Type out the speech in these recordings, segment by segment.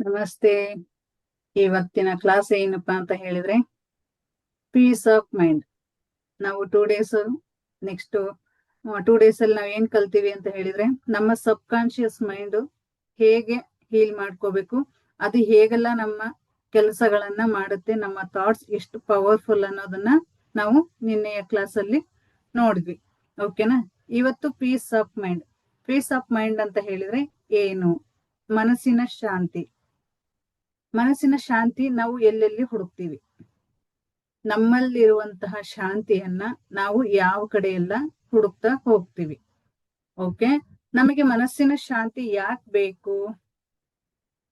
ನಮಸ್ತೆ. ಇವತ್ತಿನ ಕ್ಲಾಸ್ ಏನಪ್ಪಾ ಅಂತ ಹೇಳಿದ್ರೆ ಪೀಸ್ ಆಫ್ ಮೈಂಡ್. ನಾವು 2 ಡೇಸ್ ನೆಕ್ಸ್ಟ್ 2 ಡೇಸ್ ಅಲ್ಲಿ ನಾವ್ ಏನ್ ಕಲ್ತೀವಿ ಅಂತ ಹೇಳಿದ್ರೆ ನಮ್ಮ ಸಬ್ ಕಾನ್ಶಿಯಸ್ ಮೈಂಡ್ ಹೇಗೆ ಹೀಲ್ ಮಾಡ್ಕೋಬೇಕು, ಅದು ಹೇಗೆಲ್ಲ ನಮ್ಮ ಕೆಲಸಗಳನ್ನ ಮಾಡುತ್ತೆ, ನಮ್ಮ ಥಾಟ್ಸ್ ಎಷ್ಟು ಪವರ್ಫುಲ್ ಅನ್ನೋದನ್ನ ನಾವು ನಿನ್ನೆಯ ಕ್ಲಾಸ್ ಅಲ್ಲಿ ನೋಡಿದ್ವಿ. ಓಕೆನಾ? ಇವತ್ತು peace of mind. Peace of mind ಅಂತ ಹೇಳಿದ್ರೆ ಏನು? ಮನಸ್ಸಿನ ಶಾಂತಿ. ಮನಸ್ಸಿನ ಶಾಂತಿ ನಾವು ಎಲ್ಲೆಲ್ಲಿ ಹುಡುಕ್ತೀವಿ? ನಮ್ಮಲ್ಲಿರುವಂತಹ ಶಾಂತಿಯನ್ನ ನಾವು ಯಾವ ಕಡೆ ಎಲ್ಲ ಹುಡುಕ್ತಾ ಹೋಗ್ತೀವಿ. ಓಕೆ, ನಮಗೆ ಮನಸ್ಸಿನ ಶಾಂತಿ ಯಾಕೆ ಬೇಕು?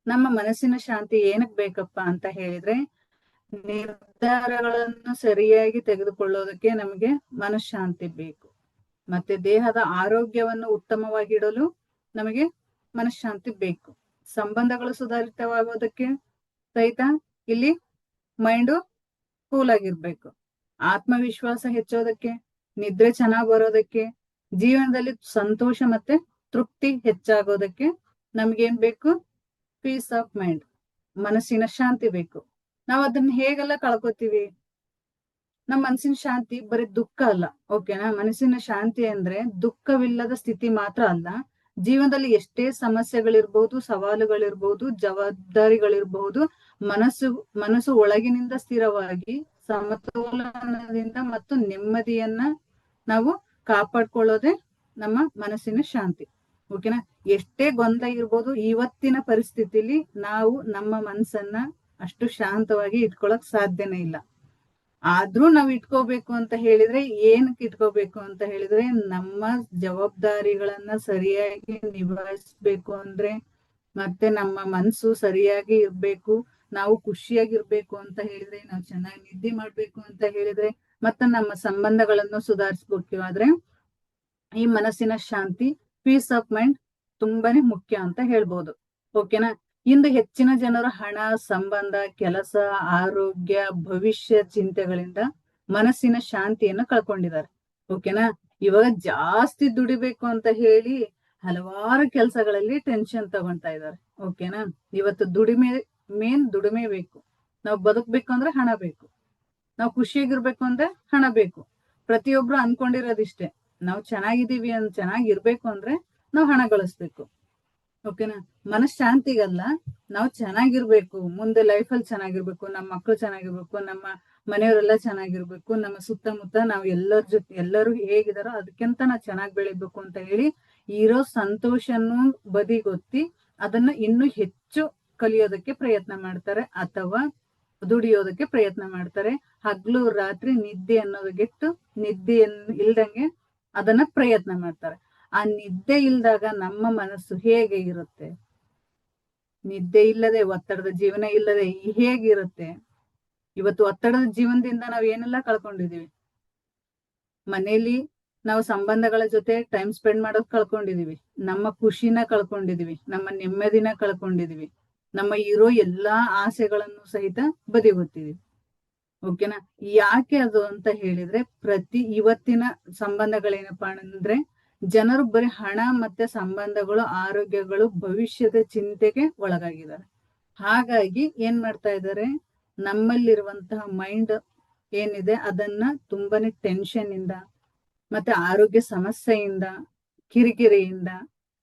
ನಮ್ಮ ಮನಸ್ಸಿನ ಶಾಂತಿ ಏನಕ್ ಬೇಕಪ್ಪ ಅಂತ ಹೇಳಿದ್ರೆ ನಿರ್ಧಾರಗಳನ್ನು ಸರಿಯಾಗಿ ತೆಗೆದುಕೊಳ್ಳೋದಕ್ಕೆ ನಮಗೆ ಮನಃಶಾಂತಿ ಬೇಕು. ಮತ್ತೆ ದೇಹದ ಆರೋಗ್ಯವನ್ನು ಉತ್ತಮವಾಗಿಡಲು ನಮಗೆ ಮನಃಶಾಂತಿ ಬೇಕು. ಸಂಬಂಧಗಳು ಸುಧಾರಿತವಾಗೋದಕ್ಕೆ ಸಹಿತ ಇಲ್ಲಿ ಮೈಂಡು ಕೂಲ್ ಆಗಿರ್ಬೇಕು. ಆತ್ಮವಿಶ್ವಾಸ ಹೆಚ್ಚೋದಕ್ಕೆ, ನಿದ್ರೆ ಚೆನ್ನಾಗ್ ಬರೋದಕ್ಕೆ, ಜೀವನದಲ್ಲಿ ಸಂತೋಷ ಮತ್ತೆ ತೃಪ್ತಿ ಹೆಚ್ಚಾಗೋದಕ್ಕೆ ನಮ್ಗೇನ್ ಬೇಕು? ಪೀಸ್ ಆಫ್ ಮೈಂಡ್, ಮನಸ್ಸಿನ ಶಾಂತಿ ಬೇಕು. ನಾವ್ ಅದನ್ನ ಹೇಗೆಲ್ಲ ಕಳ್ಕೊತೀವಿ? ನಮ್ಮ ಮನಸ್ಸಿನ ಶಾಂತಿ ಬರೀ ದುಃಖ ಅಲ್ಲ. ಓಕೆನಾ? ಮನಸ್ಸಿನ ಶಾಂತಿ ಅಂದ್ರೆ ದುಃಖವಿಲ್ಲದ ಸ್ಥಿತಿ ಮಾತ್ರ ಅಲ್ಲ. ಜೀವನದಲ್ಲಿ ಎಷ್ಟೇ ಸಮಸ್ಯೆಗಳಿರ್ಬಹುದು, ಸವಾಲುಗಳಿರ್ಬಹುದು, ಜವಾಬ್ದಾರಿಗಳಿರ್ಬಹುದು, ಮನಸ್ಸು ಒಳಗಿನಿಂದ ಸ್ಥಿರವಾಗಿ ಸಮತೋಲನದಿಂದ ಮತ್ತು ನೆಮ್ಮದಿಯನ್ನ ನಾವು ಕಾಪಾಡ್ಕೊಳ್ಳೋದೆ ನಮ್ಮ ಮನಸ್ಸಿನ ಶಾಂತಿ. ಓಕೆನಾ? ಎಷ್ಟೇ ಗೊಂದಲ ಇರ್ಬೋದು, ಇವತ್ತಿನ ಪರಿಸ್ಥಿತಿಲಿ ನಾವು ನಮ್ಮ ಮನಸ್ಸನ್ನ ಅಷ್ಟು ಶಾಂತವಾಗಿ ಇಟ್ಕೊಳಕ್ ಸಾಧ್ಯನೇ ಇಲ್ಲ. ಆದ್ರೂ ನಾವ್ ಇಟ್ಕೋಬೇಕು ಅಂತ ಹೇಳಿದ್ರೆ ಏನಕ್ಕೆ ಇಟ್ಕೋಬೇಕು ಅಂತ ಹೇಳಿದ್ರೆ ನಮ್ಮ ಜವಾಬ್ದಾರಿಗಳನ್ನ ಸರಿಯಾಗಿ ನಿಭಾಯಿಸ್ಬೇಕು ಅಂದ್ರೆ, ಮತ್ತೆ ನಮ್ಮ ಮನ್ಸು ಸರಿಯಾಗಿ ಇರ್ಬೇಕು, ನಾವು ಖುಷಿಯಾಗಿರ್ಬೇಕು ಅಂತ ಹೇಳಿದ್ರೆ, ನಾವು ಚೆನ್ನಾಗಿ ನಿದ್ದೆ ಮಾಡ್ಬೇಕು ಅಂತ ಹೇಳಿದ್ರೆ, ಮತ್ತೆ ನಮ್ಮ ಸಂಬಂಧಗಳನ್ನು ಸುಧಾರಿಸ್ಬೇಕು ಆದ್ರೆ ಈ ಮನಸ್ಸಿನ ಶಾಂತಿ, ಪೀಸ್ ಆಫ್ ಮೈಂಡ್ ತುಂಬಾನೇ ಮುಖ್ಯ ಅಂತ ಹೇಳ್ಬೋದು. ಓಕೆನಾ? ಇಂದು ಹೆಚ್ಚಿನ ಜನರು ಹಣ, ಸಂಬಂಧ, ಕೆಲಸ, ಆರೋಗ್ಯ, ಭವಿಷ್ಯ ಚಿಂತೆಗಳಿಂದ ಮನಸ್ಸಿನ ಶಾಂತಿಯನ್ನು ಕಳ್ಕೊಂಡಿದ್ದಾರೆ. ಓಕೆನಾ? ಇವಾಗ ಜಾಸ್ತಿ ದುಡಿಬೇಕು ಅಂತ ಹೇಳಿ ಹಲವಾರು ಕೆಲಸಗಳಲ್ಲಿ ಟೆನ್ಷನ್ ತಗೊಂತಾ ಇದ್ದಾರೆ. ಓಕೆನಾ? ಇವತ್ತು ದುಡಿಮೆ ಬೇಕು. ನಾವು ಬದುಕ್ಬೇಕು ಅಂದ್ರೆ ಹಣ ಬೇಕು. ನಾವು ಖುಷಿಯಾಗಿರ್ಬೇಕು ಅಂದ್ರೆ ಹಣ ಬೇಕು. ಪ್ರತಿಯೊಬ್ರು ಅನ್ಕೊಂಡಿರೋದಿಷ್ಟೇ, ನಾವು ಚೆನ್ನಾಗಿರ್ಬೇಕು ಅಂದ್ರೆ ನಾವು ಹಣ ಗಳಿಸ್ಬೇಕು. ಓಕೆನಾ? ಮನಃಶಾಂತಿಗಲ್ಲ, ನಾವು ಚೆನ್ನಾಗಿರ್ಬೇಕು, ಮುಂದೆ ಲೈಫಲ್ಲಿ ಚೆನ್ನಾಗಿರ್ಬೇಕು, ನಮ್ಮ ಮಕ್ಕಳು ಚೆನ್ನಾಗಿರ್ಬೇಕು, ನಮ್ಮ ಮನೆಯವರೆಲ್ಲ ಚೆನ್ನಾಗಿರ್ಬೇಕು, ನಮ್ಮ ಸುತ್ತಮುತ್ತ ನಾವು ಎಲ್ಲರೂ ಹೇಗಿದಾರೋ ಅದಕ್ಕಿಂತ ನಾವು ಚೆನ್ನಾಗಿ ಬೆಳಿಬೇಕು ಅಂತ ಹೇಳಿ ಇರೋ ಸಂತೋಷನ್ನು ಬದಿಗೊತ್ತಿ ಅದನ್ನ ಇನ್ನೂ ಹೆಚ್ಚು ಕಲಿಯೋದಕ್ಕೆ ಪ್ರಯತ್ನ ಮಾಡ್ತಾರೆ, ಅಥವಾ ದುಡಿಯೋದಕ್ಕೆ ಪ್ರಯತ್ನ ಮಾಡ್ತಾರೆ. ಹಗ್ಲು ರಾತ್ರಿ ನಿದ್ದೆ ಅನ್ನೋದಕ್ಕಿಟ್ಟು ನಿದ್ದೆ ಇಲ್ದಂಗೆ ಅದನ್ನ ಪ್ರಯತ್ನ ಮಾಡ್ತಾರೆ. ಆ ನಿದ್ದೆ ಇಲ್ದಾಗ ನಮ್ಮ ಮನಸ್ಸು ಹೇಗೆ ಇರುತ್ತೆ? ನಿದ್ದೆ ಇಲ್ಲದೆ, ಒತ್ತಡದ ಜೀವನ ಇಲ್ಲದೆ ಹೇಗಿರುತ್ತೆ? ಇವತ್ತು ಒತ್ತಡದ ಜೀವನದಿಂದ ನಾವ್ ಏನೆಲ್ಲ ಕಳ್ಕೊಂಡಿದೀವಿ. ಮನೇಲಿ ನಾವು ಸಂಬಂಧಗಳ ಜೊತೆ ಟೈಮ್ ಸ್ಪೆಂಡ್ ಮಾಡೋದ್ ಕಳ್ಕೊಂಡಿದೀವಿ, ನಮ್ಮ ಖುಷಿನ ಕಳ್ಕೊಂಡಿದೀವಿ, ನಮ್ಮ ನೆಮ್ಮದಿನ ಕಳ್ಕೊಂಡಿದೀವಿ, ನಮ್ಮ ಇರೋ ಎಲ್ಲಾ ಆಸೆಗಳನ್ನು ಸಹಿತ ಬದಿಗೊತ್ತಿದೀವಿ. ಓಕೆನಾ? ಯಾಕೆ ಅದು ಅಂತ ಹೇಳಿದ್ರೆ ಇವತ್ತಿನ ಸಂಬಂಧಗಳೇನಪ್ಪಾ ಅಂದ್ರೆ ಜನರು ಬರೀ ಹಣ ಮತ್ತೆ ಸಂಬಂಧಗಳು, ಆರೋಗ್ಯಗಳು, ಭವಿಷ್ಯದ ಚಿಂತೆಗೆ ಒಳಗಾಗಿದ್ದಾರೆ. ಹಾಗಾಗಿ ಏನ್ ಮಾಡ್ತಾ ಇದ್ದಾರೆ, ನಮ್ಮಲ್ಲಿರುವಂತಹ ಮೈಂಡ್ ಏನಿದೆ ಅದನ್ನ ತುಂಬಾನೇ ಟೆನ್ಷನ್ ಇಂದ ಮತ್ತೆ ಆರೋಗ್ಯ ಸಮಸ್ಯೆಯಿಂದ, ಕಿರಿಕಿರಿಯಿಂದ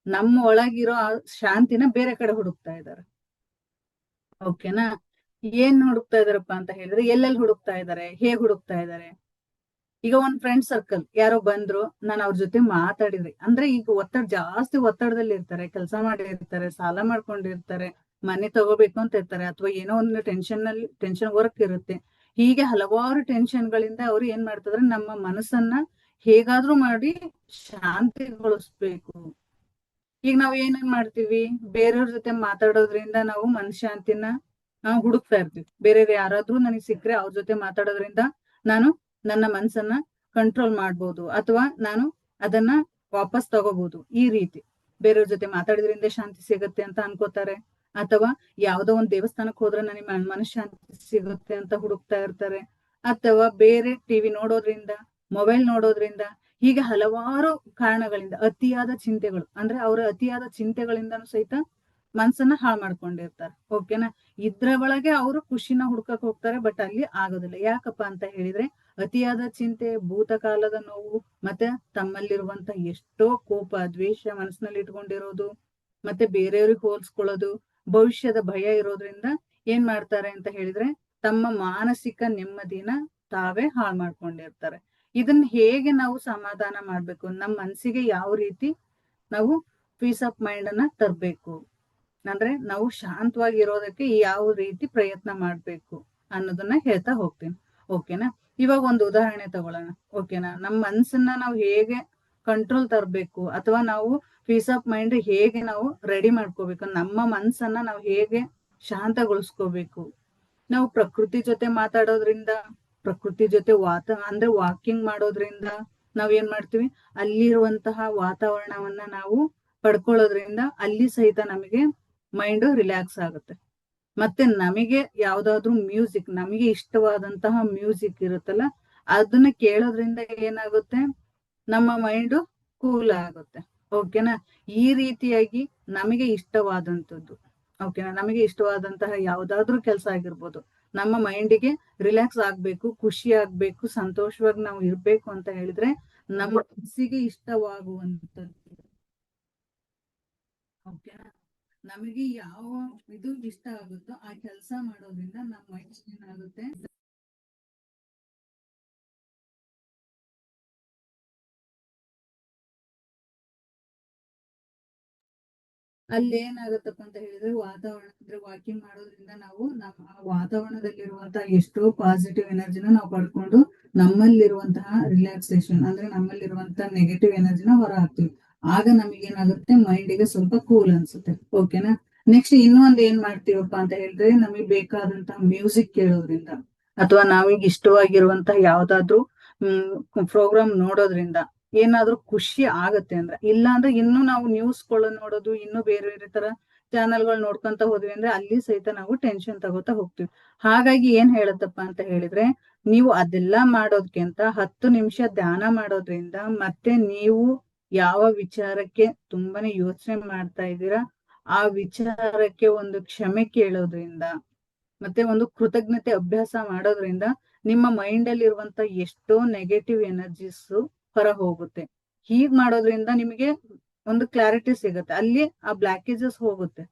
ನಮ್ಮ ಒಳಗಿರೋ ಶಾಂತಿನ ಬೇರೆ ಕಡೆ ಹುಡುಕ್ತಾ ಇದ್ದಾರೆ. ಓಕೆನಾ? ಏನ್ ಹುಡುಕ್ತಾ ಇದಾರಪ್ಪ ಅಂತ ಹೇಳಿದ್ರೆ ಎಲ್ಲೆಲ್ಲಿ ಹುಡುಕ್ತಾ ಇದ್ದಾರೆ, ಹೇಗ್ ಹುಡುಕ್ತಾ ಇದ್ದಾರೆ? ಈಗ ಒಂದ್ ಫ್ರೆಂಡ್ ಸರ್ಕಲ್ ಯಾರೋ ಬಂದ್ರು, ನಾನು ಅವ್ರ ಜೊತೆ ಮಾತಾಡಿದ್ರಿ ಅಂದ್ರೆ, ಈಗ ಜಾಸ್ತಿ ಒತ್ತಡದಲ್ಲಿ ಇರ್ತಾರೆ, ಕೆಲಸ ಮಾಡಿರ್ತಾರೆ, ಸಾಲ ಮಾಡ್ಕೊಂಡಿರ್ತಾರೆ, ಮನೆ ತಗೋಬೇಕು ಅಂತ ಇರ್ತಾರೆ, ಅಥವಾ ಏನೋ ಒಂದು ಟೆನ್ಷನ್ ವರ್ಕ್ ಇರುತ್ತೆ. ಹೀಗೆ ಹಲವಾರು ಟೆನ್ಷನ್ ಗಳಿಂದ ಅವ್ರು ಏನ್ ಮಾಡ್ತಿದ್ರೆ, ನಮ್ಮ ಮನಸ್ಸನ್ನ ಹೇಗಾದ್ರೂ ಮಾಡಿ ಶಾಂತಿಗೊಳಿಸ್ಬೇಕು. ಈಗ ನಾವ್ ಏನೇನ್ ಮಾಡ್ತೀವಿ, ಬೇರೆಯವ್ರ ಜೊತೆ ಮಾತಾಡೋದ್ರಿಂದ ನಾವು ಮನಃಶಾಂತಿನ ಹುಡುಕ್ತಾ ಇರ್ತೀವಿ. ಬೇರೆಯವ್ರು ಯಾರಾದ್ರೂ ನನಗೆ ಸಿಕ್ಕರೆ ಅವ್ರ ಜೊತೆ ಮಾತಾಡೋದ್ರಿಂದ ನಾನು ನನ್ನ ಮನ್ಸನ್ನ ಕಂಟ್ರೋಲ್ ಮಾಡ್ಬೋದು, ಅಥವಾ ನಾನು ಅದನ್ನ ವಾಪಸ್ ತಗೋಬಹುದು. ಈ ರೀತಿ ಬೇರೆಯವ್ರ ಜೊತೆ ಮಾತಾಡಿದ್ರಿಂದ ಶಾಂತಿ ಸಿಗುತ್ತೆ ಅಂತ ಅನ್ಕೋತಾರೆ, ಅಥವಾ ಯಾವ್ದೋ ಒಂದ್ ದೇವಸ್ಥಾನಕ್ ಹೋದ್ರೆ ನನಗೆ ಮನಃಶಾಂತಿ ಸಿಗುತ್ತೆ ಅಂತ ಹುಡುಕ್ತಾ ಇರ್ತಾರೆ, ಅಥವಾ ಬೇರೆ ಟಿವಿ ನೋಡೋದ್ರಿಂದ, ಮೊಬೈಲ್ ನೋಡೋದ್ರಿಂದ, ಹೀಗೆ ಹಲವಾರು ಕಾರಣಗಳಿಂದ ಅತಿಯಾದ ಚಿಂತೆಗಳು ಅಂದ್ರೆ ಅವರ ಅತಿಯಾದ ಚಿಂತೆಗಳಿಂದನೂ ಸಹಿತ ಮನ್ಸನ್ನ ಹಾಳು ಮಾಡ್ಕೊಂಡಿರ್ತಾರೆ. ಓಕೆನಾ. ಇದ್ರ ಒಳಗೆ ಅವರು ಖುಷಿನ ಹುಡ್ಕಕ್ ಹೋಗ್ತಾರೆ, ಬಟ್ ಅಲ್ಲಿ ಆಗೋದಿಲ್ಲ. ಯಾಕಪ್ಪ ಅಂತ ಹೇಳಿದ್ರೆ ಅತಿಯಾದ ಚಿಂತೆ, ಭೂತಕಾಲದ ನೋವು, ಮತ್ತೆ ತಮ್ಮಲ್ಲಿರುವಂತ ಎಷ್ಟೋ ಕೋಪ, ದ್ವೇಷ ಮನಸ್ಸಿನಲ್ಲಿ ಇಟ್ಕೊಂಡಿರೋದು, ಮತ್ತೆ ಬೇರೆಯವ್ರಿಗೆ ಹೋಲ್ಸ್ಕೊಳ್ಳೋದು, ಭವಿಷ್ಯದ ಭಯ ಇರೋದ್ರಿಂದ ಏನ್ ಮಾಡ್ತಾರೆ ಅಂತ ಹೇಳಿದ್ರೆ ತಮ್ಮ ಮಾನಸಿಕ ನೆಮ್ಮದಿನ ತಾವೇ ಹಾಳು ಮಾಡ್ಕೊಂಡಿರ್ತಾರೆ. ಇದನ್ನ ಹೇಗೆ ನಾವು ಸಮಾಧಾನ ಮಾಡ್ಬೇಕು, ನಮ್ಮ ಮನ್ಸಿಗೆ ಯಾವ ರೀತಿ ನಾವು ಪೀಸ್ ಆಫ್ ಮೈಂಡ್ ಅನ್ನ ತರ್ಬೇಕು, ಅಂದ್ರೆ ನಾವು ಶಾಂತವಾಗಿ ಇರೋದಕ್ಕೆ ಯಾವ ರೀತಿ ಪ್ರಯತ್ನ ಮಾಡ್ಬೇಕು ಅನ್ನೋದನ್ನ ಹೇಳ್ತಾ ಹೋಗ್ತೀನಿ. ಓಕೆನಾ. ಇವಾಗ ಒಂದು ಉದಾಹರಣೆ ತಗೊಳ್ಳೋಣ. ಓಕೆನಾ. ನಮ್ಮ ಮನ್ಸನ್ನ ನಾವು ಹೇಗೆ ಕಂಟ್ರೋಲ್ ತರಬೇಕು, ಅಥವಾ ನಾವು ಪೀಸ್ ಆಫ್ ಮೈಂಡ್ ಹೇಗೆ ನಾವು ರೆಡಿ ಮಾಡ್ಕೋಬೇಕು, ನಮ್ಮ ಮನ್ಸನ್ನ ನಾವು ಹೇಗೆ ಶಾಂತಗೊಳಿಸ್ಕೋಬೇಕು. ನಾವು ಪ್ರಕೃತಿ ಜೊತೆ ಮಾತಾಡೋದ್ರಿಂದ, ಪ್ರಕೃತಿ ಜೊತೆ ಅಂದ್ರೆ ವಾಕಿಂಗ್ ಮಾಡೋದ್ರಿಂದ ನಾವ್ ಏನ್ ಮಾಡ್ತೀವಿ, ಅಲ್ಲಿರುವಂತಹ ವಾತಾವರಣವನ್ನ ನಾವು ಪಡ್ಕೊಳ್ಳೋದ್ರಿಂದ ಅಲ್ಲಿ ಸಹಿತ ನಮಗೆ ಮೈಂಡ್ ರಿಲ್ಯಾಕ್ಸ್ ಆಗುತ್ತೆ. ಮತ್ತೆ ನಮಗೆ ಯಾವ್ದಾದ್ರು ಮ್ಯೂಸಿಕ್, ನಮಗೆ ಇಷ್ಟವಾದಂತಹ ಮ್ಯೂಸಿಕ್ ಇರುತ್ತಲ್ಲ, ಅದನ್ನ ಕೇಳೋದ್ರಿಂದ ಏನಾಗುತ್ತೆ, ನಮ್ಮ ಮೈಂಡ್ ಕೂಲ್ ಆಗುತ್ತೆ. ಓಕೆನಾ. ಈ ರೀತಿಯಾಗಿ ನಮಗೆ ಇಷ್ಟವಾದಂಥದ್ದು, ಓಕೆನಾ, ನಮಗೆ ಇಷ್ಟವಾದಂತಹ ಯಾವ್ದಾದ್ರು ಕೆಲಸ ಆಗಿರ್ಬೋದು, ನಮ್ಮ ಮೈಂಡಿಗೆ ರಿಲ್ಯಾಕ್ಸ್ ಆಗ್ಬೇಕು, ಖುಷಿ ಆಗ್ಬೇಕು, ಸಂತೋಷವಾಗಿ ನಾವು ಇರ್ಬೇಕು ಅಂತ ಹೇಳಿದ್ರೆ ನಮ್ಮ ಮನಸ್ಸಿಗೆ ಇಷ್ಟವಾಗುವಂಥದ್ದು, ಓಕೆನಾ, ನಮಗೆ ಯಾವ ಇದು ಇಷ್ಟ ಆಗುತ್ತೋ ಆ ಕೆಲಸ ಮಾಡೋದ್ರಿಂದ ನಮ್ಮ ಮೈಂಡ್ ಏನಾಗುತ್ತೆ, ಅಲ್ಲಿ ಏನಾಗುತ್ತಪ್ಪ ಅಂತ ಹೇಳಿದ್ರೆ ವಾತಾವರಣ ಅಂದ್ರೆ ವಾಕಿಂಗ್ ಮಾಡೋದ್ರಿಂದ ನಾವು ನಮ್ಮ ವಾತಾವರಣದಲ್ಲಿರುವಂತಹ ಎಷ್ಟೋ ಪಾಸಿಟಿವ್ ಎನರ್ಜಿನ ನಾವು ಪಡ್ಕೊಂಡು ನಮ್ಮಲ್ಲಿರುವಂತಹ ರಿಲ್ಯಾಕ್ಸೇಷನ್ ಅಂದ್ರೆ ನಮ್ಮಲ್ಲಿರುವಂತಹ ನೆಗೆಟಿವ್ ಎನರ್ಜಿನ ಹೊರ ಹಾಕ್ತಿವಿ. ಆಗ ನಮಗೆ ಏನಾಗುತ್ತೆ, ಮೈಂಡಿಗೆ ಸ್ವಲ್ಪ ಕೂಲ್ ಅನ್ಸುತ್ತೆ. ಓಕೆನಾ. ನೆಕ್ಸ್ಟ್ ಇನ್ನೊಂದ್ ಏನ್ ಮಾಡ್ತೀವಪ್ಪ ಅಂತ ಹೇಳಿದ್ರೆ, ನಮಗೆ ಬೇಕಾದಂತಹ ಮ್ಯೂಸಿಕ್ ಕೇಳೋದ್ರಿಂದ, ಅಥವಾ ನಾವೀಗ ಇಷ್ಟವಾಗಿರುವಂತಹ ಯಾವ್ದಾದ್ರು ಪ್ರೋಗ್ರಾಮ್ ನೋಡೋದ್ರಿಂದ ಏನಾದ್ರೂ ಖುಷಿ ಆಗತ್ತೆ ಅಂದ್ರೆ, ಇಲ್ಲ ಅಂದ್ರೆ ಇನ್ನು ನಾವು ನ್ಯೂಸ್ಗಳು ನೋಡೋದು, ಇನ್ನು ಬೇರೆ ಬೇರೆ ತರ ಚಾನೆಲ್ಗಳು ನೋಡ್ಕೊಂತ ಹೋದ್ವಿ ಅಂದ್ರೆ ಅಲ್ಲಿ ಸಹಿತ ನಾವು ಟೆನ್ಷನ್ ತಗೋತಾ ಹೋಗ್ತೀವಿ. ಹಾಗಾಗಿ ಏನ್ ಹೇಳತ್ತಪ್ಪ ಅಂತ ಹೇಳಿದ್ರೆ, ನೀವು ಅದೆಲ್ಲ ಮಾಡೋದ್ಕಿಂತ 10 ನಿಮಿಷ ಧ್ಯಾನ ಮಾಡೋದ್ರಿಂದ, ಮತ್ತೆ ನೀವು ಯಾವ ವಿಚಾರಕ್ಕೆ ತುಂಬಾನೇ ಯೋಚನೆ ಮಾಡ್ತಾ ಇದ್ದೀರಾ ಆ ವಿಚಾರಕ್ಕೆ ಒಂದು ಕ್ಷಮೆ ಕೇಳೋದ್ರಿಂದ, ಮತ್ತೆ ಒಂದು ಕೃತಜ್ಞತೆ ಅಭ್ಯಾಸ ಮಾಡೋದ್ರಿಂದ ನಿಮ್ಮ ಮೈಂಡ್ ಅಲ್ಲಿ ಇರುವಂತ ಎಷ್ಟೋ ನೆಗೆಟಿವ್ ಎನರ್ಜೀಸ್ ಹೊರ ಹೋಗುತ್ತೆ. ಹೀಗ್ ಮಾಡೋದ್ರಿಂದ ನಿಮಗೆ ಒಂದು ಕ್ಲಾರಿಟಿ ಸಿಗುತ್ತೆ, ಅಲ್ಲಿ ಆ ಬ್ಲಾಕೇಜಸ್ ಹೋಗುತ್ತೆ.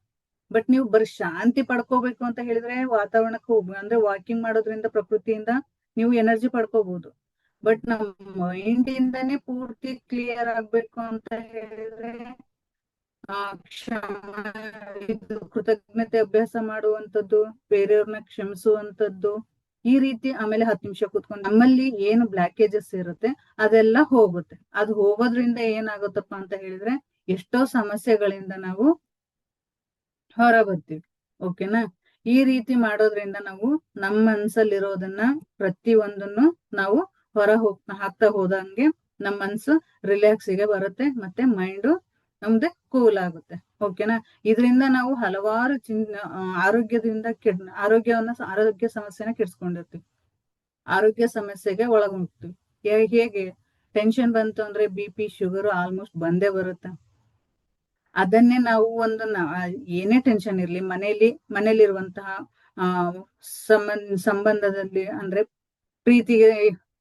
ಬಟ್ ನೀವು ಬರೀ ಶಾಂತಿ ಪಡ್ಕೋಬೇಕು ಅಂತ ಹೇಳಿದ್ರೆ ವಾತಾವರಣಕ್ಕೆ ಅಂದ್ರೆ ವಾಕಿಂಗ್ ಮಾಡೋದ್ರಿಂದ ಪ್ರಕೃತಿಯಿಂದ ನೀವು ಎನರ್ಜಿ ಪಡ್ಕೋಬಹುದು. ಬಟ್ ನಮ್ಮ ಮೈಂಡ್ ಇಂದಾನೇ ಪೂರ್ತಿ ಕ್ಲಿಯರ್ ಆಗ್ಬೇಕು ಅಂತ ಹೇಳಿದ್ರೆ ಆ ಕ್ಷಮ ಇದು ಕೃತಜ್ಞತೆ ಅಭ್ಯಾಸ ಮಾಡುವಂಥದ್ದು, ಬೇರೆಯವ್ರನ್ನ ಕ್ಷಮಿಸುವಂಥದ್ದು, ಈ ರೀತಿ ಆಮೇಲೆ 10 ನಿಮಿಷ ಕೂತ್ಕೊಂಡು ನಮ್ಮಲ್ಲಿ ಏನು ಬ್ಲಾಕೇಜಸ್ ಇರುತ್ತೆ ಅದೆಲ್ಲ ಹೋಗುತ್ತೆ. ಅದು ಹೋಗೋದ್ರಿಂದ ಏನಾಗುತ್ತಪ್ಪ ಅಂತ ಹೇಳಿದ್ರೆ ಎಷ್ಟೋ ಸಮಸ್ಯೆಗಳಿಂದ ನಾವು ಹೊರ ಬರ್ತೀವಿ. ಓಕೆನಾ. ಈ ರೀತಿ ಮಾಡೋದ್ರಿಂದ ನಾವು ನಮ್ಮ ಮನ್ಸಲ್ಲಿರೋದನ್ನ ಪ್ರತಿ ಒಂದನ್ನು ನಾವು ಹೊರ ಹಾಕ್ತಾ ಹೋದಂಗೆ ನಮ್ಮ ಮನ್ಸು ರಿಲ್ಯಾಕ್ಸಿಗೆ ಬರುತ್ತೆ, ಮತ್ತೆ ಮೈಂಡು ನಮ್ದು ಕೂಲ್ ಆಗುತ್ತೆ. ಓಕೆನಾ. ಇದರಿಂದ ನಾವು ಹಲವಾರು ಆರೋಗ್ಯದಿಂದ ಆರೋಗ್ಯ ಸಮಸ್ಯೆನ ಕೆಡ್ಸ್ಕೊಂಡಿರ್ತೀವಿ, ಆರೋಗ್ಯ ಸಮಸ್ಯೆಗೆ ಒಳಗೋಗ್ತೀವಿ. ಹೇಗೆ ಟೆನ್ಷನ್ ಬಂತು ಅಂದ್ರೆ BP, ಶುಗರ್ ಆಲ್ಮೋಸ್ಟ್ ಬಂದೇ ಬರುತ್ತೆ. ಅದನ್ನೇ ನಾವು ಒಂದು ಏನೇ ಟೆನ್ಷನ್ ಇರ್ಲಿ, ಮನೇಲಿರುವಂತಹ ಸಂಬಂಧದಲ್ಲಿ ಅಂದ್ರೆ ಪ್ರೀತಿಗೆ,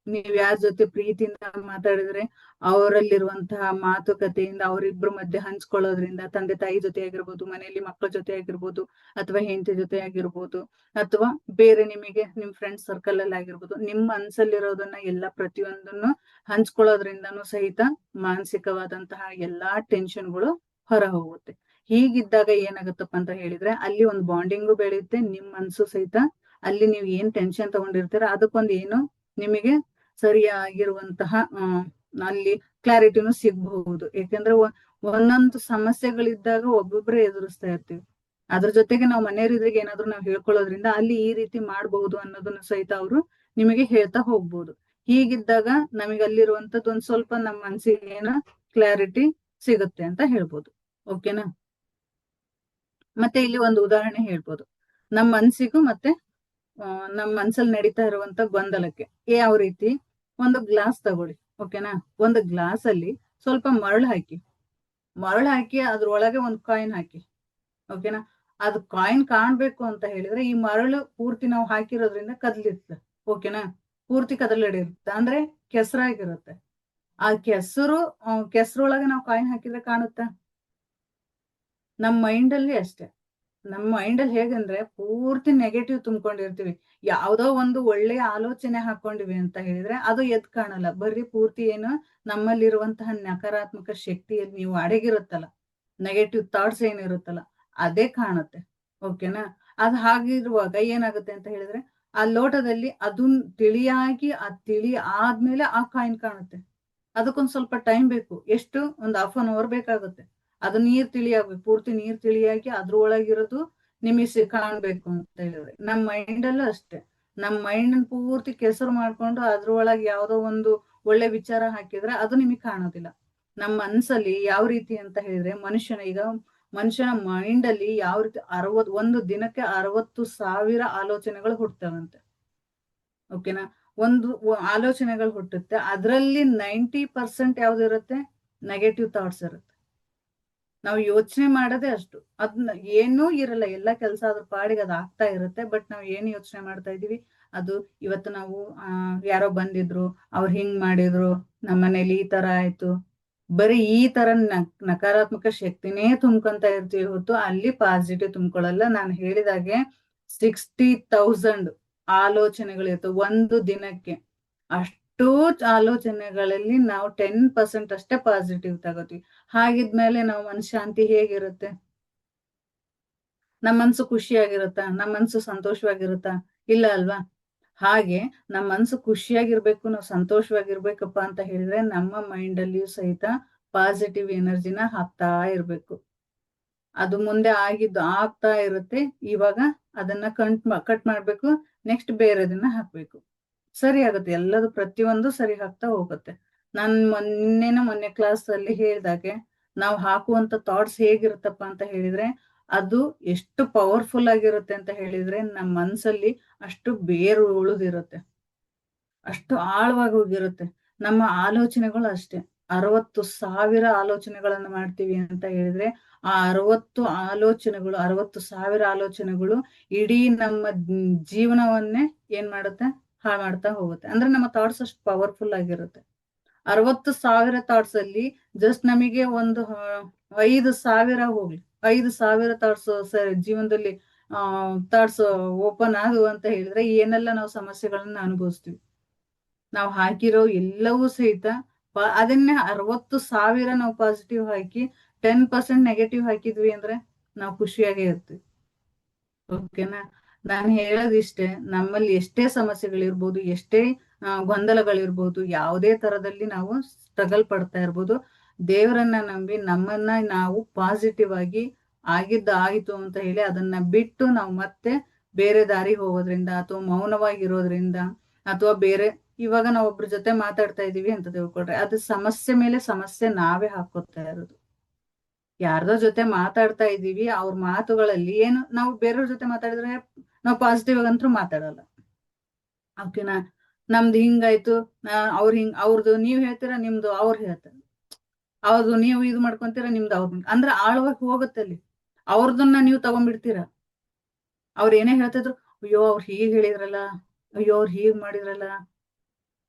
ನೀವ್ ಯಾರ ಜೊತೆ ಪ್ರೀತಿಯಿಂದ ಮಾತಾಡಿದ್ರೆ ಅವರಲ್ಲಿರುವಂತಹ ಮಾತುಕತೆಯಿಂದ ಅವರಿಬ್ರು ಮಧ್ಯೆ ಹಂಚ್ಕೊಳ್ಳೋದ್ರಿಂದ, ತಂದೆ ತಾಯಿ ಜೊತೆ ಆಗಿರ್ಬೋದು, ಮನೆಯಲ್ಲಿ ಮಕ್ಕಳ ಜೊತೆ ಆಗಿರ್ಬೋದು, ಅಥವಾ ಹೆಂಡತಿ ಜೊತೆ ಆಗಿರ್ಬೋದು, ಅಥವಾ ಬೇರೆ ನಿಮಗೆ ನಿಮ್ ಫ್ರೆಂಡ್ಸ್ ಸರ್ಕಲ್ ಅಲ್ಲಿ ಆಗಿರ್ಬೋದು, ನಿಮ್ಮ ಮನ್ಸಲ್ಲಿರೋದನ್ನ ಎಲ್ಲ ಪ್ರತಿಯೊಂದನ್ನು ಹಂಚ್ಕೊಳ್ಳೋದ್ರಿಂದನೂ ಸಹಿತ ಮಾನಸಿಕವಾದಂತಹ ಎಲ್ಲಾ ಟೆನ್ಷನ್ಗಳು ಹೊರ ಹೋಗುತ್ತೆ. ಹೀಗಿದ್ದಾಗ ಏನಾಗುತ್ತಪ್ಪ ಅಂತ ಹೇಳಿದ್ರೆ ಅಲ್ಲಿ ಒಂದು ಬಾಂಡಿಂಗು ಬೆಳೆಯುತ್ತೆ, ನಿಮ್ ಮನ್ಸು ಸಹಿತ ಅಲ್ಲಿ ನೀವು ಏನ್ ಟೆನ್ಷನ್ ತಗೊಂಡಿರ್ತೀರ ಅದಕ್ಕೊಂದು ಏನು ನಿಮಗೆ ಸರಿಯಾಗಿರುವಂತಹ ಅಲ್ಲಿ ಕ್ಲಾರಿಟಿನೂ ಸಿಗಬಹುದು. ಯಾಕಂದ್ರೆ ಒಂದೊಂದು ಸಮಸ್ಯೆಗಳಿದ್ದಾಗ ಒಬ್ಬೊಬ್ರೆ ಎದುರಿಸ್ತಾ ಇರ್ತೀವಿ, ಅದ್ರ ಜೊತೆಗೆ ನಾವು ಮನೆಯವರಿದ್ರಿಗೆ ಏನಾದ್ರು ನಾವು ಹೇಳ್ಕೊಳ್ಳೋದ್ರಿಂದ ಅಲ್ಲಿ ಈ ರೀತಿ ಮಾಡಬಹುದು ಅನ್ನೋದನ್ನ ಸಹಿತ ಅವರು ನಿಮಗೆ ಹೇಳ್ತಾ ಹೋಗ್ಬೋದು. ಹೀಗಿದ್ದಾಗ ನಮಗೆ ಅಲ್ಲಿರುವಂತದ್ದು ಒಂದ್ ಸ್ವಲ್ಪ ನಮ್ಮ ಮನ್ಸಿಗೆ ಏನೋ ಕ್ಲಾರಿಟಿ ಸಿಗುತ್ತೆ ಅಂತ ಹೇಳ್ಬೋದು. ಓಕೆನಾ. ಮತ್ತೆ ಇಲ್ಲಿ ಒಂದು ಉದಾಹರಣೆ ಹೇಳ್ಬೋದು, ನಮ್ಮ ಮನ್ಸಿಗೂ ಮತ್ತೆ ನಮ್ಮ ಮನ್ಸಲ್ಲಿ ನಡೀತಾ ಇರುವಂತ ಗೊಂದಲಕ್ಕೆ. ಯಾವ ರೀತಿ, ಒಂದು ಗ್ಲಾಸ್ ತಗೊಳ್ಳಿ. ಓಕೆನಾ. ಒಂದು ಗ್ಲಾಸ್ ಅಲ್ಲಿ ಸ್ವಲ್ಪ ಮರಳು ಹಾಕಿ ಅದ್ರೊಳಗೆ ಒಂದು ಕಾಯಿನ್ ಹಾಕಿ. ಓಕೆನಾ. ಅದು ಕಾಯಿನ್ ಕಾಣ್ಬೇಕು ಅಂತ ಹೇಳಿದ್ರೆ ಈ ಮರಳು ಪೂರ್ತಿ ನಾವು ಹಾಕಿರೋದ್ರಿಂದ ಕದ್ಲಿರುತ್ತೆ. ಓಕೆನಾ, ಪೂರ್ತಿ ಕದಲಿರುತ್ತೆ ಅಂದ್ರೆ ಕೆಸರಾಗಿರುತ್ತೆ. ಆ ಕೆಸರೊಳಗೆ ನಾವು ಕಾಯಿನ್ ಹಾಕಿದ್ರೆ ಕಾಣುತ್ತಾ? ನಮ್ ಮೈಂಡ್ ಅಲ್ಲಿ ಅಷ್ಟೇ. ನಮ್ಮ ಮೈಂಡ್ ಅಲ್ಲಿ ಹೇಗಂದ್ರೆ ಪೂರ್ತಿ ನೆಗೆಟಿವ್ ತುಂಬ್ಕೊಂಡಿರ್ತೀವಿ. ಯಾವ್ದೋ ಒಂದು ಒಳ್ಳೆಯ ಆಲೋಚನೆ ಹಾಕೊಂಡಿವಿ ಅಂತ ಹೇಳಿದ್ರೆ ಅದು ಎದ್ ಕಾಣಲ್ಲ. ಬರೀ ಪೂರ್ತಿ ಏನು ನಮ್ಮಲ್ಲಿರುವಂತಹ ನಕಾರಾತ್ಮಕ ಶಕ್ತಿಯಲ್ಲಿ ನೀವು ಅಡಗಿರುತ್ತಲ್ಲ, ನೆಗೆಟಿವ್ ಥಾಟ್ಸ್ ಏನಿರುತ್ತಲ್ಲ ಅದೇ ಕಾಣುತ್ತೆ. ಓಕೆನಾ. ಅದ್ ಹಾಗಿರುವಾಗ ಏನಾಗುತ್ತೆ ಅಂತ ಹೇಳಿದ್ರೆ ಆ ಲೋಟದಲ್ಲಿ ಅದನ್ ತಿಳಿಯಾಗಿ ತಿಳಿ ಆದ್ಮೇಲೆ ಆ ಕಾಯಿನ್ ಕಾಣುತ್ತೆ. ಅದಕ್ಕೊಂದ್ ಸ್ವಲ್ಪ ಟೈಮ್ ಬೇಕು. ಎಷ್ಟು? ಒಂದ್ ಹಾಫ್ ಅನ್ ಅವರ್ ಬೇಕಾಗುತ್ತೆ. ಅದು ನೀರ್ ತಿಳಿಯಾಗ್ಬೇಕು, ಪೂರ್ತಿ ನೀರ್ ತಿಳಿಯಾಗಿ ಅದ್ರೊಳಗಿರೋದು ನಿಮಿಷ ಕಾಣ್ಬೇಕು ಅಂತ ಹೇಳಿದ್ರೆ ನಮ್ ಮೈಂಡ್ ಅಲ್ಲೂ ಅಷ್ಟೇ. ನಮ್ ಮೈಂಡ್ ಪೂರ್ತಿ ಕೆಸರು ಮಾಡ್ಕೊಂಡು ಅದ್ರೊಳಗೆ ಯಾವ್ದೋ ಒಂದು ಒಳ್ಳೆ ವಿಚಾರ ಹಾಕಿದ್ರೆ ಅದು ನಿಮಗ್ ಕಾಣೋದಿಲ್ಲ. ನಮ್ಮ ಮನ್ಸಲ್ಲಿ ಯಾವ ರೀತಿ ಅಂತ ಹೇಳಿದ್ರೆ ಮನುಷ್ಯನ ಮೈಂಡ್ ಅಲ್ಲಿ ಯಾವ ರೀತಿ ಒಂದು ದಿನಕ್ಕೆ 60,000 ಆಲೋಚನೆಗಳು ಹುಟ್ಟುತ್ತವಂತೆ. ಓಕೆನಾ. ಆಲೋಚನೆಗಳು ಹುಟ್ಟುತ್ತೆ. ಅದ್ರಲ್ಲಿ 90% ಯಾವ್ದಿರುತ್ತೆ? ನೆಗೆಟಿವ್ ಥಾಟ್ಸ್ ಇರುತ್ತೆ. ನಾವು ಯೋಚನೆ ಮಾಡೋದೇ ಅಷ್ಟು. ಅದನ್ನ ಏನೂ ಇರಲ್ಲ, ಎಲ್ಲ ಕೆಲಸ ಅದ್ರ ಪಾಡಿಗೆ ಅದು ಆಗ್ತಾ ಇರುತ್ತೆ. ಬಟ್ ನಾವ್ ಏನ್ ಯೋಚನೆ ಮಾಡ್ತಾ ಇದೀವಿ? ಅದು ಇವತ್ತು ನಾವು ಯಾರೋ ಬಂದಿದ್ರು, ಅವ್ರು ಹಿಂಗ್ ಮಾಡಿದ್ರು, ನಮ್ಮನೇಲಿ ಈ ತರ ಆಯ್ತು, ಬರೀ ಈ ತರ ನಕಾರಾತ್ಮಕ ಶಕ್ತಿನೇ ತುಂಬ್ಕೊಂತ ಇರ್ತೀವಿ ಹೊತ್ತು ಅಲ್ಲಿ ಪಾಸಿಟಿವ್ ತುಂಬ್ಕೊಳ್ಳಲ್ಲ. ನಾನು ಹೇಳಿದಾಗೆ 60,000 ಆಲೋಚನೆಗಳಿರ್ತವೆ ಒಂದು ದಿನಕ್ಕೆ. ಅಷ್ಟೂ ಆಲೋಚನೆಗಳಲ್ಲಿ ನಾವು 10% ಅಷ್ಟೇ ಪಾಸಿಟಿವ್ ತಗೋತೀವಿ. ಹಾಗಿದ್ಮೇಲೆ ನಾವು ಮನಃಶಾಂತಿ ಹೇಗಿರುತ್ತೆ? ನಮ್ಮ ಮನ್ಸು ಖುಷಿಯಾಗಿರುತ್ತಾ? ನಮ್ಮ ಮನ್ಸು ಸಂತೋಷವಾಗಿರುತ್ತಾ? ಇಲ್ಲ ಅಲ್ವಾ? ಹಾಗೆ ನಮ್ಮ ಮನ್ಸು ಖುಷಿಯಾಗಿರ್ಬೇಕು, ನಾವು ಸಂತೋಷವಾಗಿರ್ಬೇಕಪ್ಪ ಅಂತ ಹೇಳಿದ್ರೆ ನಮ್ಮ ಮೈಂಡ್ ಅಲ್ಲಿಯೂ ಸಹಿತ ಪಾಸಿಟಿವ್ ಎನರ್ಜಿನ ಹಾಕ್ತಾ ಇರ್ಬೇಕು. ಅದು ಮುಂದೆ ಆಗ್ತಾ ಇರುತ್ತೆ. ಇವಾಗ ಅದನ್ನ ಕಟ್ ಮಾಡ್ಬೇಕು, ನೆಕ್ಸ್ಟ್ ಬೇರೆದನ್ನ ಹಾಕ್ಬೇಕು. ಸರಿ ಆಗುತ್ತೆ. ಎಲ್ಲದು ಪ್ರತಿಯೊಂದು ಸರಿ ಆಗ್ತಾ ಹೋಗುತ್ತೆ. ನಾನ್ ಮೊನ್ನೆ ಕ್ಲಾಸ್ ಅಲ್ಲಿ ಹೇಳ್ದಾಗೆ ನಾವು ಹಾಕುವಂತ ಥಾಟ್ಸ್ ಹೇಗಿರುತ್ತಪ್ಪ ಅಂತ ಹೇಳಿದ್ರೆ ಅದು ಎಷ್ಟು ಪವರ್ಫುಲ್ ಆಗಿರುತ್ತೆ ಅಂತ ಹೇಳಿದ್ರೆ ನಮ್ಮ ಮನ್ಸಲ್ಲಿ ಅಷ್ಟು ಬೇರು ಉಳಿದಿರುತ್ತೆ, ಅಷ್ಟು ಆಳವಾಗಿ ಹೋಗಿರುತ್ತೆ. ನಮ್ಮ ಆಲೋಚನೆಗಳು ಅಷ್ಟೇ. 60,000 ಆಲೋಚನೆಗಳನ್ನ ಮಾಡ್ತೀವಿ ಅಂತ ಹೇಳಿದ್ರೆ ಆ 60,000 ಆಲೋಚನೆಗಳು ಇಡೀ ನಮ್ಮ ಜೀವನವನ್ನೇ ಏನ್ ಮಾಡುತ್ತೆ? ಹಾಳು ಮಾಡ್ತಾ ಹೋಗುತ್ತೆ. ಅಂದ್ರೆ ನಮ್ಮ ಥಾಟ್ಸ್ ಅಷ್ಟು ಪವರ್ಫುಲ್ ಆಗಿರುತ್ತೆ. 60,000 ಥಾಟ್ಸ್ ಅಲ್ಲಿ ಜಸ್ಟ್ ನಮಗೆ ಒಂದು 5,000 ಹೋಗ್ಲಿ, 5,000 ಥಾಟ್ಸ್ ಜೀವನದಲ್ಲಿ ಥಾಟ್ಸ್ ಓಪನ್ ಆದವು ಅಂತ ಹೇಳಿದ್ರೆ ಏನೆಲ್ಲ ನಾವು ಸಮಸ್ಯೆಗಳನ್ನ ಅನುಭವಿಸ್ತೀವಿ. ನಾವು ಹಾಕಿರೋ ಎಲ್ಲವೂ ಸಹಿತ ಅದನ್ನೇ 60,000 ನಾವು ಪಾಸಿಟಿವ್ ಹಾಕಿ 10% ನೆಗೆಟಿವ್ ಹಾಕಿದ್ವಿ ಅಂದ್ರೆ ನಾವು ಖುಷಿಯಾಗೇ ಇರ್ತೀವಿ. ಓಕೆನಾ. ನಾನು ಹೇಳೋದಿಷ್ಟೇ, ನಮ್ಮಲ್ಲಿ ಎಷ್ಟೇ ಸಮಸ್ಯೆಗಳಿರ್ಬೋದು, ಎಷ್ಟೇ ಗೊಂದಲಗಳಿರ್ಬೋದು, ಯಾವುದೇ ತರದಲ್ಲಿ ನಾವು ಸ್ಟ್ರಗಲ್ ಪಡ್ತಾ ಇರ್ಬೋದು, ದೇವರನ್ನ ನಂಬಿ ನಮ್ಮನ್ನ ನಾವು ಪಾಸಿಟಿವ್ ಆಗಿ ಆಯ್ತು ಅಂತ ಹೇಳಿ ಅದನ್ನ ಬಿಟ್ಟು ನಾವು ಮತ್ತೆ ಬೇರೆ ದಾರಿ ಹೋಗೋದ್ರಿಂದ ಅಥವಾ ಮೌನವಾಗಿರೋದ್ರಿಂದ ಅಥವಾ ಬೇರೆ ಇವಾಗ ನಾವು ಒಬ್ರ ಜೊತೆ ಮಾತಾಡ್ತಾ ಇದೀವಿ ಅಂತ ತಿಳ್ಕೊಳ್ರಿ, ಅದು ಸಮಸ್ಯೆ ಮೇಲೆ ಸಮಸ್ಯೆ ನಾವೇ ಹಾಕೋತಾ ಇರೋದು. ಯಾರ್ದೋ ಜೊತೆ ಮಾತಾಡ್ತಾ ಇದೀವಿ, ಅವ್ರ ಮಾತುಗಳಲ್ಲಿ ಏನು ನಾವು ಬೇರೆಯವ್ರ ಜೊತೆ ಮಾತಾಡಿದ್ರೆ ನಾವು ಪಾಸಿಟಿವ್ ಆಗಂತೂ ಮಾತಾಡಲ್ಲ. ಓಕೆನಾ. ನಮ್ದು ಹಿಂಗಾಯ್ತು, ಅವ್ರದ್ದು ನೀವ್ ಹೇಳ್ತೀರಾ, ನಿಮ್ದು ಅವ್ರು ಹೇಳ್ತಾರೆ. ಅವ್ರದ್ದು ನೀವು ಇದು ಮಾಡ್ಕೊಂತೀರಾ, ನಿಮ್ದು ಅಂದ್ರೆ ಆಳವಾಗಿ ಹೋಗುತ್ತೆ ಅಲ್ಲಿ. ಅವ್ರದನ್ನ ನೀವು ತಗೊಂಡ್ಬಿಡ್ತೀರಾ. ಅವ್ರ ಏನೇ ಹೇಳ್ತಿದ್ರು, ಅಯ್ಯೋ ಅವ್ರು ಹೀಗ್ ಹೇಳಿದ್ರಲ್ಲ, ಅಯ್ಯೋ ಅವ್ರು ಹೀಗ್ ಮಾಡಿದ್ರಲ್ಲ,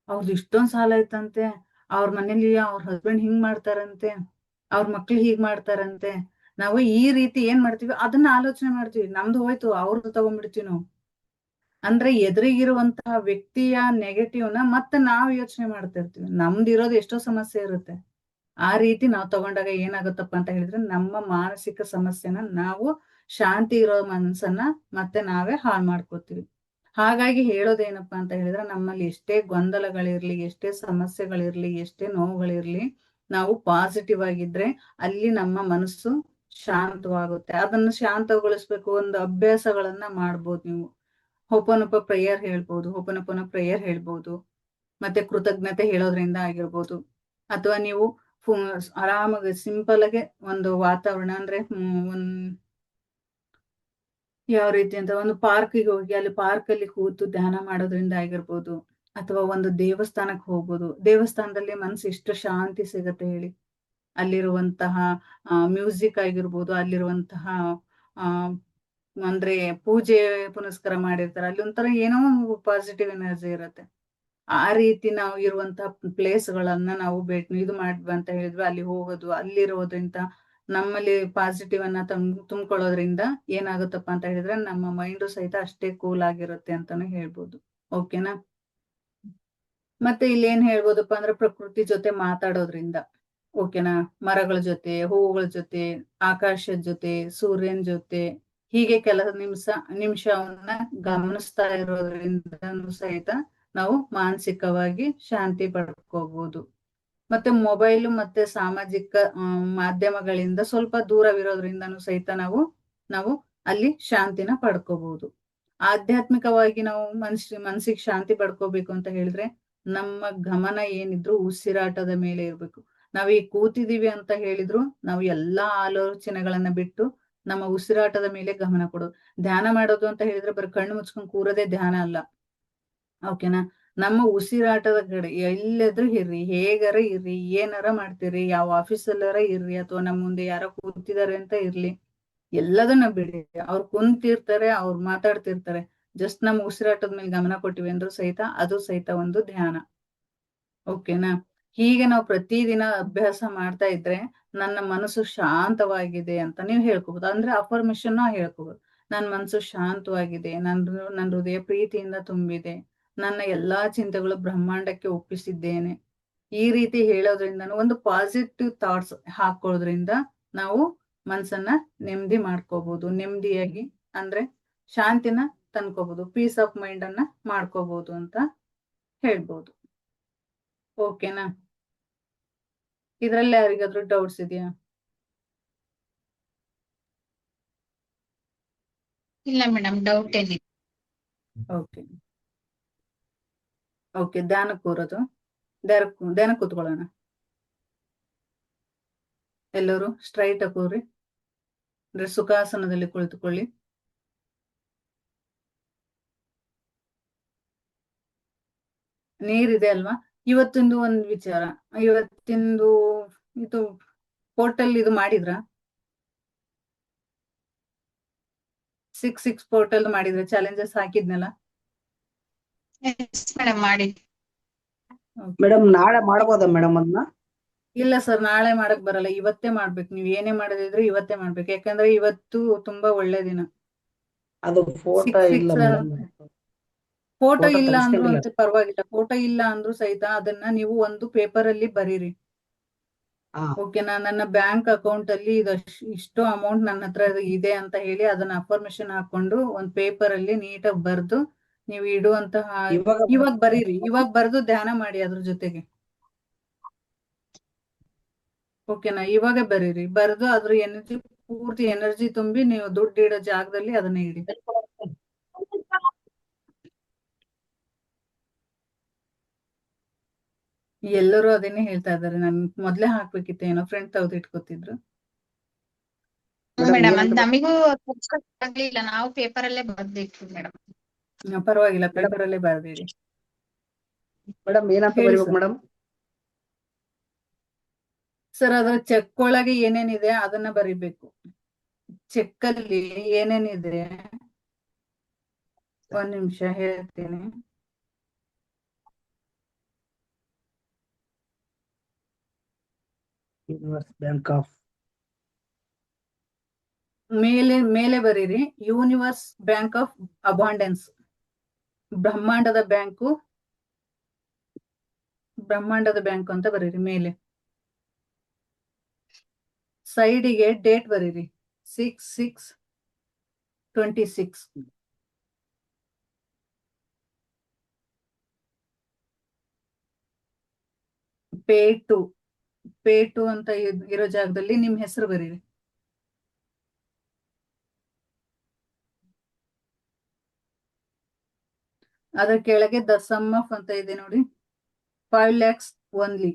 ಅವ್ರದ್ದು ಇಷ್ಟೊಂದ್ ಸಾಲ ಐತಂತೆ, ಅವ್ರ ಮನೇಲಿ ಅವ್ರ ಹಸ್ಬೆಂಡ್ ಹಿಂಗ್ ಮಾಡ್ತಾರಂತೆ, ಅವ್ರ ಮಕ್ಳು ಹೀಗ್ ಮಾಡ್ತಾರಂತೆ. ನಾವು ಈ ರೀತಿ ಏನ್ ಮಾಡ್ತೀವಿ ಅದನ್ನ ಆಲೋಚನೆ ಮಾಡ್ತೀವಿ. ನಮ್ದು ಹೋಯ್ತು, ಅವ್ರದ್ದು ತಗೊಂಡ್ಬಿಡ್ತೀವಿ ನಾವು. ಅಂದ್ರೆ ಎದುರಿಗಿರುವಂತಹ ವ್ಯಕ್ತಿಯ ನೆಗೆಟಿವ್ನ ಮತ್ತೆ ನಾವು ಯೋಚನೆ ಮಾಡ್ತಿರ್ತೀವಿ. ನಮ್ದಿರೋದು ಎಷ್ಟೋ ಸಮಸ್ಯೆ ಇರುತ್ತೆ. ಆ ರೀತಿ ನಾವು ತಗೊಂಡಾಗ ಏನಾಗುತ್ತಪ್ಪ ಅಂತ ಹೇಳಿದ್ರೆ ನಮ್ಮ ಮಾನಸಿಕ ಸಮಸ್ಯೆನ ನಾವು ಶಾಂತಿ ಇರೋ ಮನಸ್ಸನ್ನ ಮತ್ತೆ ನಾವೇ ಹಾಳು ಮಾಡ್ಕೋತೀವಿ. ಹಾಗಾಗಿ ಹೇಳೋದೇನಪ್ಪಾ ಅಂತ ಹೇಳಿದ್ರೆ ನಮ್ಮಲ್ಲಿ ಎಷ್ಟೇ ಗೊಂದಲಗಳಿರ್ಲಿ, ಎಷ್ಟೇ ಸಮಸ್ಯೆಗಳಿರ್ಲಿ, ಎಷ್ಟೇ ನೋವುಗಳಿರ್ಲಿ, ನಾವು ಪಾಸಿಟಿವ್ ಆಗಿದ್ರೆ ಅಲ್ಲಿ ನಮ್ಮ ಮನಸ್ಸು ಶಾಂತವಾಗುತ್ತೆ. ಅದನ್ನ ಶಾಂತಗೊಳಿಸ್ಬೇಕು ಒಂದು ಅಭ್ಯಾಸಗಳನ್ನ ಮಾಡ್ಬೋದು. ನೀವು ಹೋಪನೋಪ ಪ್ರೇಯರ್ ಹೇಳ್ಬೋದು, ಹೋಪನೋಪನ ಪ್ರೇಯರ್ ಹೇಳ್ಬೋದು, ಮತ್ತೆ ಕೃತಜ್ಞತೆ ಹೇಳೋದ್ರಿಂದ ಆಗಿರ್ಬೋದು. ಅಥವಾ ನೀವು ಆರಾಮಾಗಿ ಸಿಂಪಲ್ ಆಗಿ ಒಂದು ವಾತಾವರಣ ಅಂದ್ರೆ ಯಾವ ರೀತಿ ಅಂತ ಒಂದು ಪಾರ್ಕಿಗೆ ಹೋಗಿ ಅಲ್ಲಿ ಪಾರ್ಕ್ ಅಲ್ಲಿ ಕೂತು ಧ್ಯಾನ ಮಾಡೋದ್ರಿಂದ ಆಗಿರ್ಬೋದು. ಅಥವಾ ಒಂದು ದೇವಸ್ಥಾನಕ್ಕೆ ಹೋಗ್ಬೋದು. ದೇವಸ್ಥಾನದಲ್ಲಿ ಮನ್ಸು ಎಷ್ಟು ಶಾಂತಿ ಸಿಗತ್ತೆ ಹೇಳಿ. ಅಲ್ಲಿರುವಂತಹ ಮ್ಯೂಸಿಕ್ ಆಗಿರ್ಬೋದು, ಅಲ್ಲಿರುವಂತಹ ಆ ಅಂದ್ರೆ ಪೂಜೆ ಪುನಸ್ಕಾರ ಮಾಡಿರ್ತಾರೆ, ಅಲ್ಲಿ ಒಂಥರ ಏನೋ ಪಾಸಿಟಿವ್ ಎನರ್ಜಿ ಇರುತ್ತೆ. ಆ ರೀತಿ ನಾವು ಇರುವಂತಹ ಪ್ಲೇಸ್ಗಳನ್ನ ನಾವು ಇದು ಮಾಡ್ವಿ ಅಂತ ಹೇಳಿದ್ವಿ, ಅಲ್ಲಿ ಹೋಗೋದು, ಅಲ್ಲಿರೋದ್ರಿಂದ ನಮ್ಮಲ್ಲಿ ಪಾಸಿಟಿವ್ ಅನ್ನ ತುಂಬ್ಕೊಳ್ಳೋದ್ರಿಂದ ಏನಾಗುತ್ತಪ್ಪ ಅಂತ ಹೇಳಿದ್ರೆ ನಮ್ಮ ಮೈಂಡು ಸಹಿತ ಅಷ್ಟೇ ಕೂಲ್ ಆಗಿರುತ್ತೆ ಅಂತಾನು ಹೇಳ್ಬೋದು. ಓಕೆನಾ. ಮತ್ತೆ ಇಲ್ಲಿ ಏನ್ ಹೇಳ್ಬೋದಪ್ಪ ಅಂದ್ರೆ ಪ್ರಕೃತಿ ಜೊತೆ ಮಾತಾಡೋದ್ರಿಂದ, ಓಕೆನಾ, ಮರಗಳ ಜೊತೆ, ಹೂವುಗಳ ಜೊತೆ, ಆಕಾಶದ ಜೊತೆ, ಸೂರ್ಯನ ಜೊತೆ ಹೀಗೆ ಕೆಲವು ನಿಮಿಷವನ್ನ ಗಮನಿಸ್ತಾ ಇರೋದ್ರಿಂದನೂ ಸಹಿತ ನಾವು ಮಾನಸಿಕವಾಗಿ ಶಾಂತಿ ಪಡ್ಕೋಬಹುದು. ಮತ್ತೆ ಮೊಬೈಲ್ ಮತ್ತೆ ಸಾಮಾಜಿಕ ಮಾಧ್ಯಮಗಳಿಂದ ಸ್ವಲ್ಪ ದೂರವಿರೋದ್ರಿಂದನೂ ಸಹಿತ ನಾವು ಅಲ್ಲಿ ಶಾಂತಿನ ಪಡ್ಕೋಬಹುದು. ಆಧ್ಯಾತ್ಮಿಕವಾಗಿ ನಾವು ಮನ್ಸಿಗೆ ಶಾಂತಿ ಪಡ್ಕೋಬೇಕು ಅಂತ ಹೇಳಿದ್ರೆ ನಮ್ಮ ಗಮನ ಏನಿದ್ರು ಉಸಿರಾಟದ ಮೇಲೆ ಇರ್ಬೇಕು. ನಾವ್ ಈಗ ಕೂತಿದೀವಿ ಅಂತ ಹೇಳಿದ್ರು ನಾವು ಎಲ್ಲಾ ಆಲೋಚನೆಗಳನ್ನ ಬಿಟ್ಟು ನಮ್ಮ ಉಸಿರಾಟದ ಮೇಲೆ ಗಮನ ಕೊಡೋದು. ಧ್ಯಾನ ಮಾಡೋದು ಅಂತ ಹೇಳಿದ್ರೆ ಬರೀ ಕಣ್ಣು ಮುಚ್ಕೊಂಡ್ ಕೂರೋದೇ ಧ್ಯಾನ ಅಲ್ಲ. ಓಕೆನಾ. ನಮ್ಮ ಉಸಿರಾಟದ ಕಡೆ ಎಲ್ಲಾದ್ರೂ ಇರ್ರಿ, ಹೇಗಾರ ಇರ್ರಿ, ಏನಾರ ಮಾಡ್ತೀರಿ, ಯಾವ ಆಫೀಸಲ್ಲಾರ ಇರ್ರಿ, ಅಥವಾ ನಮ್ಮ ಮುಂದೆ ಯಾರೋ ಕೂತಿದಾರೆ ಅಂತ ಇರ್ಲಿ, ಎಲ್ಲದನ್ನ ಬಿಡಿ. ಅವ್ರು ಕುಂತಿರ್ತಾರೆ, ಅವ್ರು ಮಾತಾಡ್ತಿರ್ತಾರೆ, ಜಸ್ಟ್ ನಮ್ಮ ಉಸಿರಾಟದ ಮೇಲೆ ಗಮನ ಕೊಟ್ಟಿವಿ ಅಂದ್ರೂ ಸಹಿತ ಅದು ಸಹಿತ ಒಂದು ಧ್ಯಾನ. ಓಕೆನಾ. ಹೀಗೆ ನಾವು ಪ್ರತಿದಿನ ಅಭ್ಯಾಸ ಮಾಡ್ತಾ ಇದ್ರೆ ನನ್ನ ಮನಸ್ಸು ಶಾಂತವಾಗಿದೆ ಅಂತ ನೀವು ಹೇಳ್ಕೋಬಹುದು. ಅಂದ್ರೆ ಅಫರ್ಮೇಶನ್ ಹೇಳ್ಕೋಬಹುದು. ನನ್ನ ಮನಸ್ಸು ಶಾಂತವಾಗಿದೆ, ನನ್ನ ಹೃದಯ ಪ್ರೀತಿಯಿಂದ ತುಂಬಿದೆ, ನನ್ನ ಎಲ್ಲಾ ಚಿಂತೆಗಳು ಬ್ರಹ್ಮಾಂಡಕ್ಕೆ ಒಪ್ಪಿಸಿದ್ದೇನೆ. ಈ ರೀತಿ ಹೇಳೋದ್ರಿಂದ ಒಂದು ಪಾಸಿಟಿವ್ ಥಾಟ್ಸ್ ಹಾಕೊಳ್ಳೋದ್ರಿಂದ ನಾವು ಮನ್ಸನ್ನ ನೆಮ್ಮದಿ ಮಾಡ್ಕೋಬಹುದು. ನೆಮ್ಮದಿಯಾಗಿ ಅಂದ್ರೆ ಶಾಂತಿನ ತಂದ್ಕೋಬಹುದು, ಪೀಸ್ ಆಫ್ ಮೈಂಡ್ ಅನ್ನ ಮಾಡ್ಕೋಬಹುದು ಅಂತ ಹೇಳ್ಬೋದು. ಓಕೆನಾ. ಇದ್ರಲ್ಲಿ ಯಾರಿಗಾದ್ರೂ ಡೌಟ್ಸ್ ಇದೆಯಾ? ಇಲ್ಲ ಮೇಡಮ್, ಡೌಟ್ ಏನಿಲ್ಲ. Okay okay. ಧ್ಯಾನ ಕೂರೋದು, ಧ್ಯಾನ ಕೂತ್ಕೊಳ್ಳೋಣ. ಎಲ್ಲರೂ ಸ್ಟ್ರೈಟ್ ಕೂರ್ರಿ, ಅಂದ್ರೆ ಸುಖಾಸನದಲ್ಲಿ ಕುಳಿತುಕೊಳ್ಳಿ. ನೀರಿದೆ ಅಲ್ವಾ? ಇವತ್ತಿಂದು ಒಂದು ವಿಚಾರ, ಇವತ್ತಿಂದು ಇದು ಪೋರ್ಟಲ್ ಇದು ಮಾಡಿದ್ರ? 6 ಪೋರ್ಟಲ್ ಮಾಡಿದ್ರೆ ಚಾಲೆಂಜಸ್ ಹಾಕಿದ್ನಲ್ಲ? ಮೇಡಮ್ ಮಾಡಿ. ಮೇಡಮ್ ನಾಳೆ ಮಾಡ್ಬೋದಾ ಮೇಡಮ್ ಅದನ್ನ? ಇಲ್ಲ ಸರ್, ನಾಳೆ ಮಾಡಕ್ ಬರಲ್ಲ, ಇವತ್ತೇ ಮಾಡ್ಬೇಕು. ನೀವ್ ಏನೇ ಮಾಡೋದಿದ್ರೆ ಇವತ್ತೇ ಮಾಡ್ಬೇಕು. ಯಾಕಂದ್ರೆ ಇವತ್ತು ತುಂಬಾ ಒಳ್ಳೆ ದಿನ. ಅದು ಫೋಟೋ ಇಲ್ಲ ಮೇಡಮ್. ಫೋಟೋ Photo ಇಲ್ಲ ಅಂದ್ರು ತೆಗ್ಸ್ಕೊಂಡಿಲ್ಲ. ಅಂತ ಪರವಾಗಿಲ್ಲ. ಫೋಟೋ ಇಲ್ಲ ಅಂದ್ರು ಸಹಿತ ಅದನ್ನ ನೀವು ಒಂದು ಪೇಪರ್ ಅಲ್ಲಿ ಬರೀರಿ. ಹಾ ಓಕೆನಾ. ನನ್ನ ಬ್ಯಾಂಕ್ ಅಕೌಂಟ್ ಅಲ್ಲಿ ಇಷ್ಟು ಅಮೌಂಟ್ ನನ್ನ ಹತ್ರ ಇದೆ ಅಂತ ಹೇಳಿ ಅದನ್ನ ಅಫರ್ಮೇಶನ್ ಹಾಕೊಂಡು ಒಂದ್ ಪೇಪರ್ ಅಲ್ಲಿ ನೀಟಾಗಿ ಬರ್ದು ನೀವು ಇಡುವಂತಹ ಇವಾಗ ಬರೀರಿ. ಇವಾಗ ಬರ್ದು ಧ್ಯಾನ ಮಾಡಿ ಅದ್ರ ಜೊತೆಗೆ. ಓಕೆನಾ. ಇವಾಗ ಬರೀರಿ, ಬರ್ದು ಅದ್ರ ಪೂರ್ತಿ ಎನರ್ಜಿ ತುಂಬಿ ನೀವು ದುಡ್ಡು ಇಡೋ ಜಾಗದಲ್ಲಿ ಅದನ್ನ ಇಡಿ. ಎಲ್ಲರೂ ಅದನ್ನೇ ಹೇಳ್ತಾ ಇದಾರೆ. ನನ್ ಮೊದ್ಲೇ ಹಾಕ್ಬೇಕಿತ್ತು, ಏನೋ ಫ್ರೆಂಡ್ ತೆಗೆದು ಇಟ್ಕೋತಿದ್ರು. ಮೇಡಮ್ ನಮಿಗೂ ಆಗ್ಲಿಲ್ಲ, ನಾವು ಪೇಪರ್ ಅಲ್ಲೇ ಬರ್ದಿಟ್ವಿ ಮೇಡಮ್. ಪರವಾಗಿಲ್ಲ, ಪೇಪರ್ ಅಲ್ಲೇ ಬರ್ದಿಡಿ. ಮೇಡಮ್ ಏನಂತ ಹೇಳಿ ಬರೀಬೇಕು ಸರ್. ಮೇಡಮ್? ಸರ್ ಅದ್ರ ಚೆಕ್ ಒಳಗೆ ಏನೇನಿದೆ ಅದನ್ನ ಬರಿಬೇಕು. ಚೆಕ್ ಅಲ್ಲಿ ಏನೇನಿದೆ ಒಂದ್ ನಿಮಿಷ ಹೇಳ್ತೀನಿ. ಯೂನಿವರ್ಸ್ ಬ್ಯಾಂಕ್ ಆಫ್ ಮೇಲೆ ಬರೀರಿ, ಯೂನಿವರ್ಸ್ ಬ್ಯಾಂಕ್ ಆಫ್ ಅಬಾಂಡೆನ್ಸ್, ಬ್ರಹ್ಮಾಂಡದ ಬ್ಯಾಂಕು ಅಂತ ಬರೀರಿ ಮೇಲೆ. ಸೈಡಿಗೆ ಡೇಟ್ ಬರೀರಿ, 6/6/26. ಪೇ ಟು ಅಂತ ಇರೋ ಜಾಗದಲ್ಲಿ ನಿಮ್ ಹೆಸರು ಬರೀರಿ. ಅದ್ರ ಕೆಳಗೆ ದ ಸಮ್ ಆಫ್ ಅಂತ ಇದೆ ನೋಡಿ, 5 lakhs only.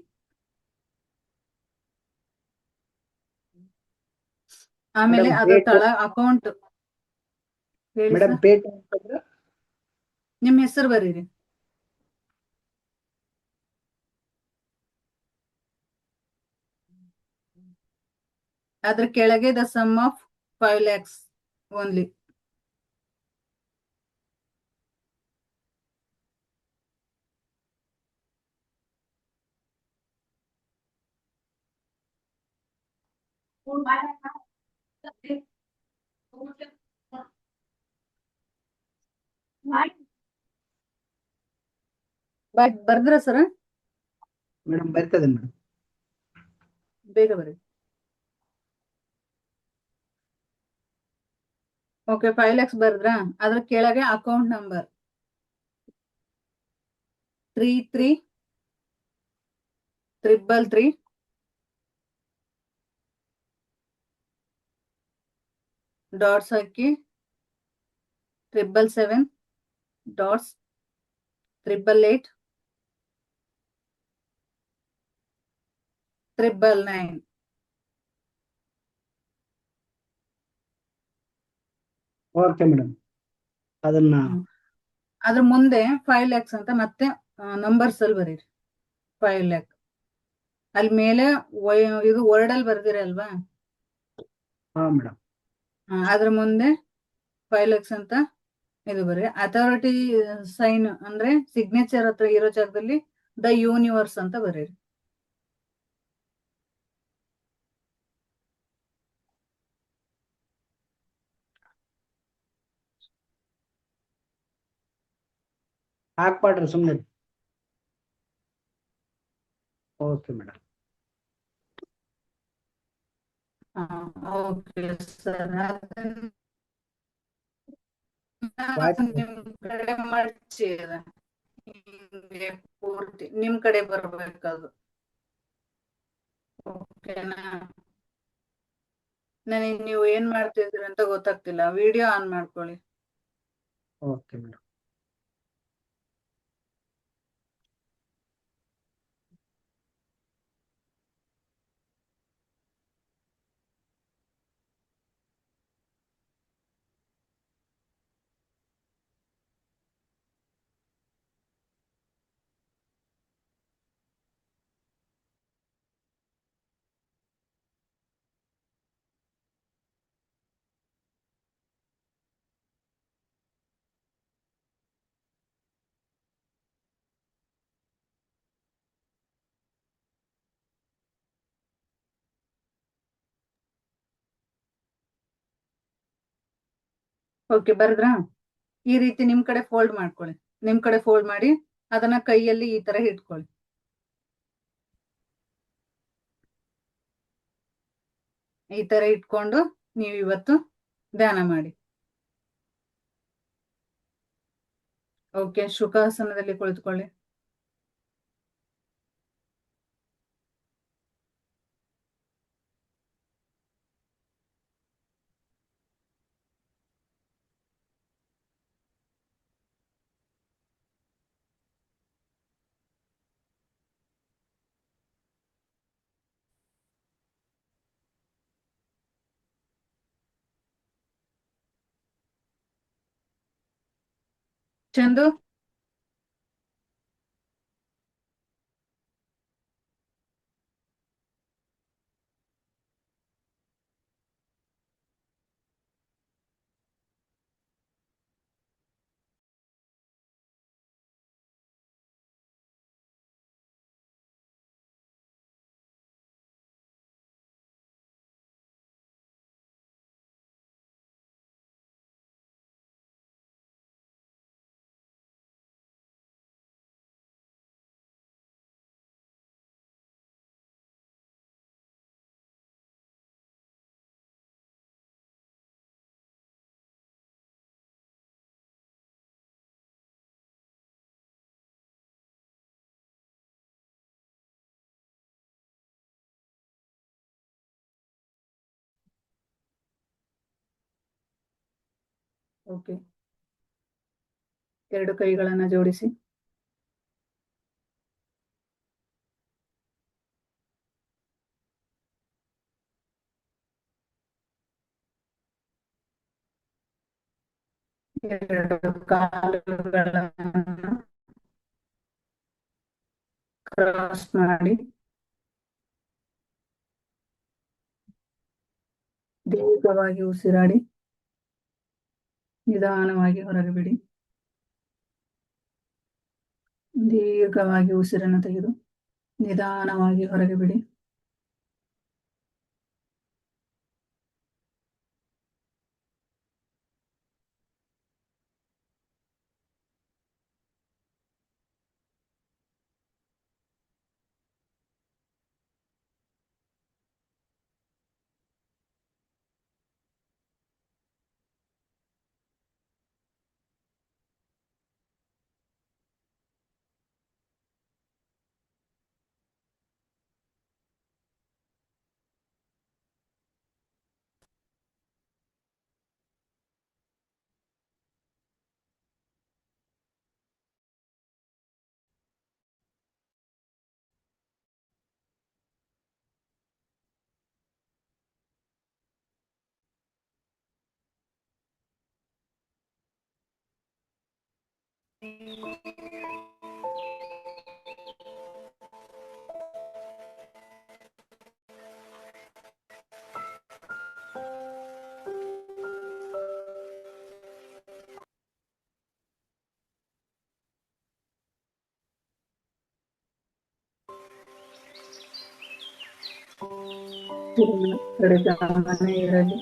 ಆಮೇಲೆ ಅದ್ರ ತಳ ಅಕೌಂಟ್ ಹೇಳಿ ಸರ್. ನಿಮ್ ಹೆಸರು ಬರೀರಿ. ಅದ್ರ ಕೆಳಗೆ the sum of 5 lakhs only. ಬರ್ದ್ರ ಸರ? ಮೇಡಮ್ ಬರ್ತದೆ ಮೇಡಮ್. ಬೇಗ ಬರ್ರಿ. ಓಕೆ, 5 lakhs ಬರ್ದ್ರಾ? ಅದ್ರ ಕೆಳಗೆ ಅಕೌಂಟ್ ನಂಬರ್ 3333 ಡಾಟ್ಸ್ ಹಾಕಿ 777 ಡಾಟ್ಸ್ 888 999. ಓಕೆ ಮೇಡಮ್, ಅದನ್ನ ಅದ್ರ ಮುಂದೆ 5 lakhs ಅಂತ ಮತ್ತೆ ನಂಬರ್ಸ್ ಅಲ್ಲಿ ಬರೀರಿ. 5 lakh ಅಲ್ಲಿ ಮೇಲೆ ಇದು ವರ್ಡ್ ಅಲ್ಲಿ ಬರ್ದಿರಲ್ವಾ? ಹಾ ಮೇಡಮ್. ಅದ್ರ ಮುಂದೆ 5 lakhs ಅಂತ ಇದು ಬರೀ. ಅಥಾರಿಟಿ ಸೈನ್ ಅಂದ್ರೆ ಸಿಗ್ನೇಚರ್ ಹತ್ರ ಇರೋ ಜಾಗದಲ್ಲಿ ದ ಯೂನಿವರ್ಸ್ ಅಂತ ಬರೀರಿ. ಹಾಕ್ಪಾಡ್ರಿ ಸುಮ್ಮನೆ. Okay madam. Okay sir, voice ನಿಮ್ ಕಡೆ ಮರ್ಚಿ ಇದೆ. ಹಿಂಗೆ ಪೂರ್ತಿ ನಿಮ್ ಕಡೆ ಬರ್ಬೇಕದು. ಓಕೆನಾ? ನನಗೆ ನೀವು ಏನ್ ಮಾಡ್ತಿದ್ರಿ ಅಂತ ಗೊತ್ತಾಗ್ತಿಲ್ಲ. ವಿಡಿಯೋ ಆನ್ ಮಾಡ್ಕೊಳ್ಳಿ. Okay madam. ಓಕೆ, ಬರ್ದ್ರಾ? ಈ ರೀತಿ ನಿಮ್ ಕಡೆ ಫೋಲ್ಡ್ ಮಾಡ್ಕೊಳ್ಳಿ. ನಿಮ್ ಕಡೆ ಫೋಲ್ಡ್ ಮಾಡಿ ಅದನ್ನ ಕೈಯಲ್ಲಿ ಈ ತರ ಇಟ್ಕೊಳ್ಳಿ. ಈ ತರ ಇಟ್ಕೊಂಡು ನೀವು ಇವತ್ತು ಧ್ಯಾನ ಮಾಡಿ. ಓಕೆ, ಸುಖಾಸನದಲ್ಲಿ ಕುಳಿತುಕೊಳ್ಳಿ. ಚಂದು, ಓಕೆ, 2 ಕೈಗಳನ್ನ ಜೋಡಿಸಿ. ಎರಡು ಕಾಲುಗಳನ್ನು ಕ್ರಾಸ್ ಮಾಡಿ ದೀರ್ಘವಾಗಿ ಉಸಿರಾಡಿ. ನಿಧಾನವಾಗಿ ಹೊರಗೆ ಬಿಡಿ. ದೀರ್ಘವಾಗಿ ಉಸಿರನ್ನು ತೆಗೆದು ನಿಧಾನವಾಗಿ ಹೊರಗೆ ಬಿಡಿ. ಕಡೆ ಗಮನ ಇರಲಿ.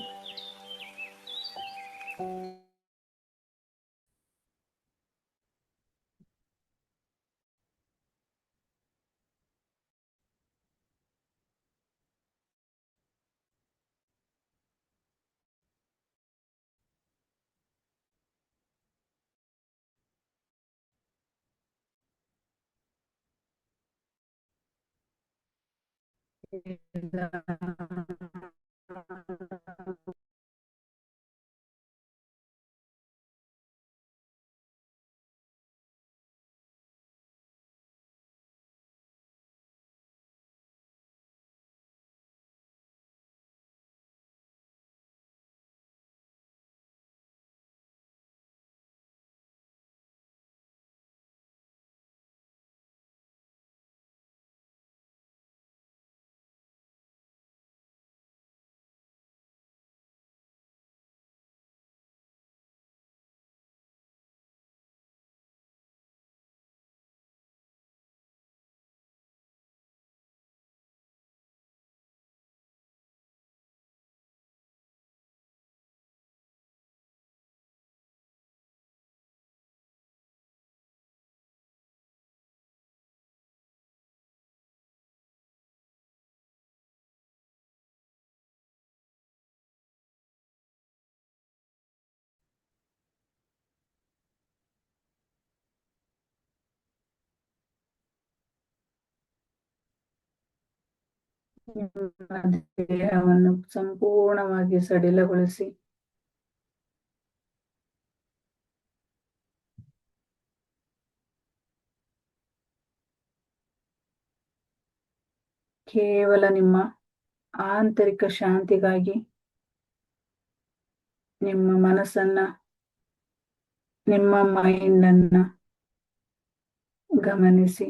ನಿಮ್ಮ ದೇಹವನ್ನು ಸಂಪೂರ್ಣವಾಗಿ ಸಡಿಲಗೊಳಿಸಿ ಕೇವಲ ನಿಮ್ಮ ಆಂತರಿಕ ಶಾಂತಿಗಾಗಿ ನಿಮ್ಮ ಮನಸ್ಸನ್ನ, ನಿಮ್ಮ ಮೈಂಡ್ ಅನ್ನ ಗಮನಿಸಿ.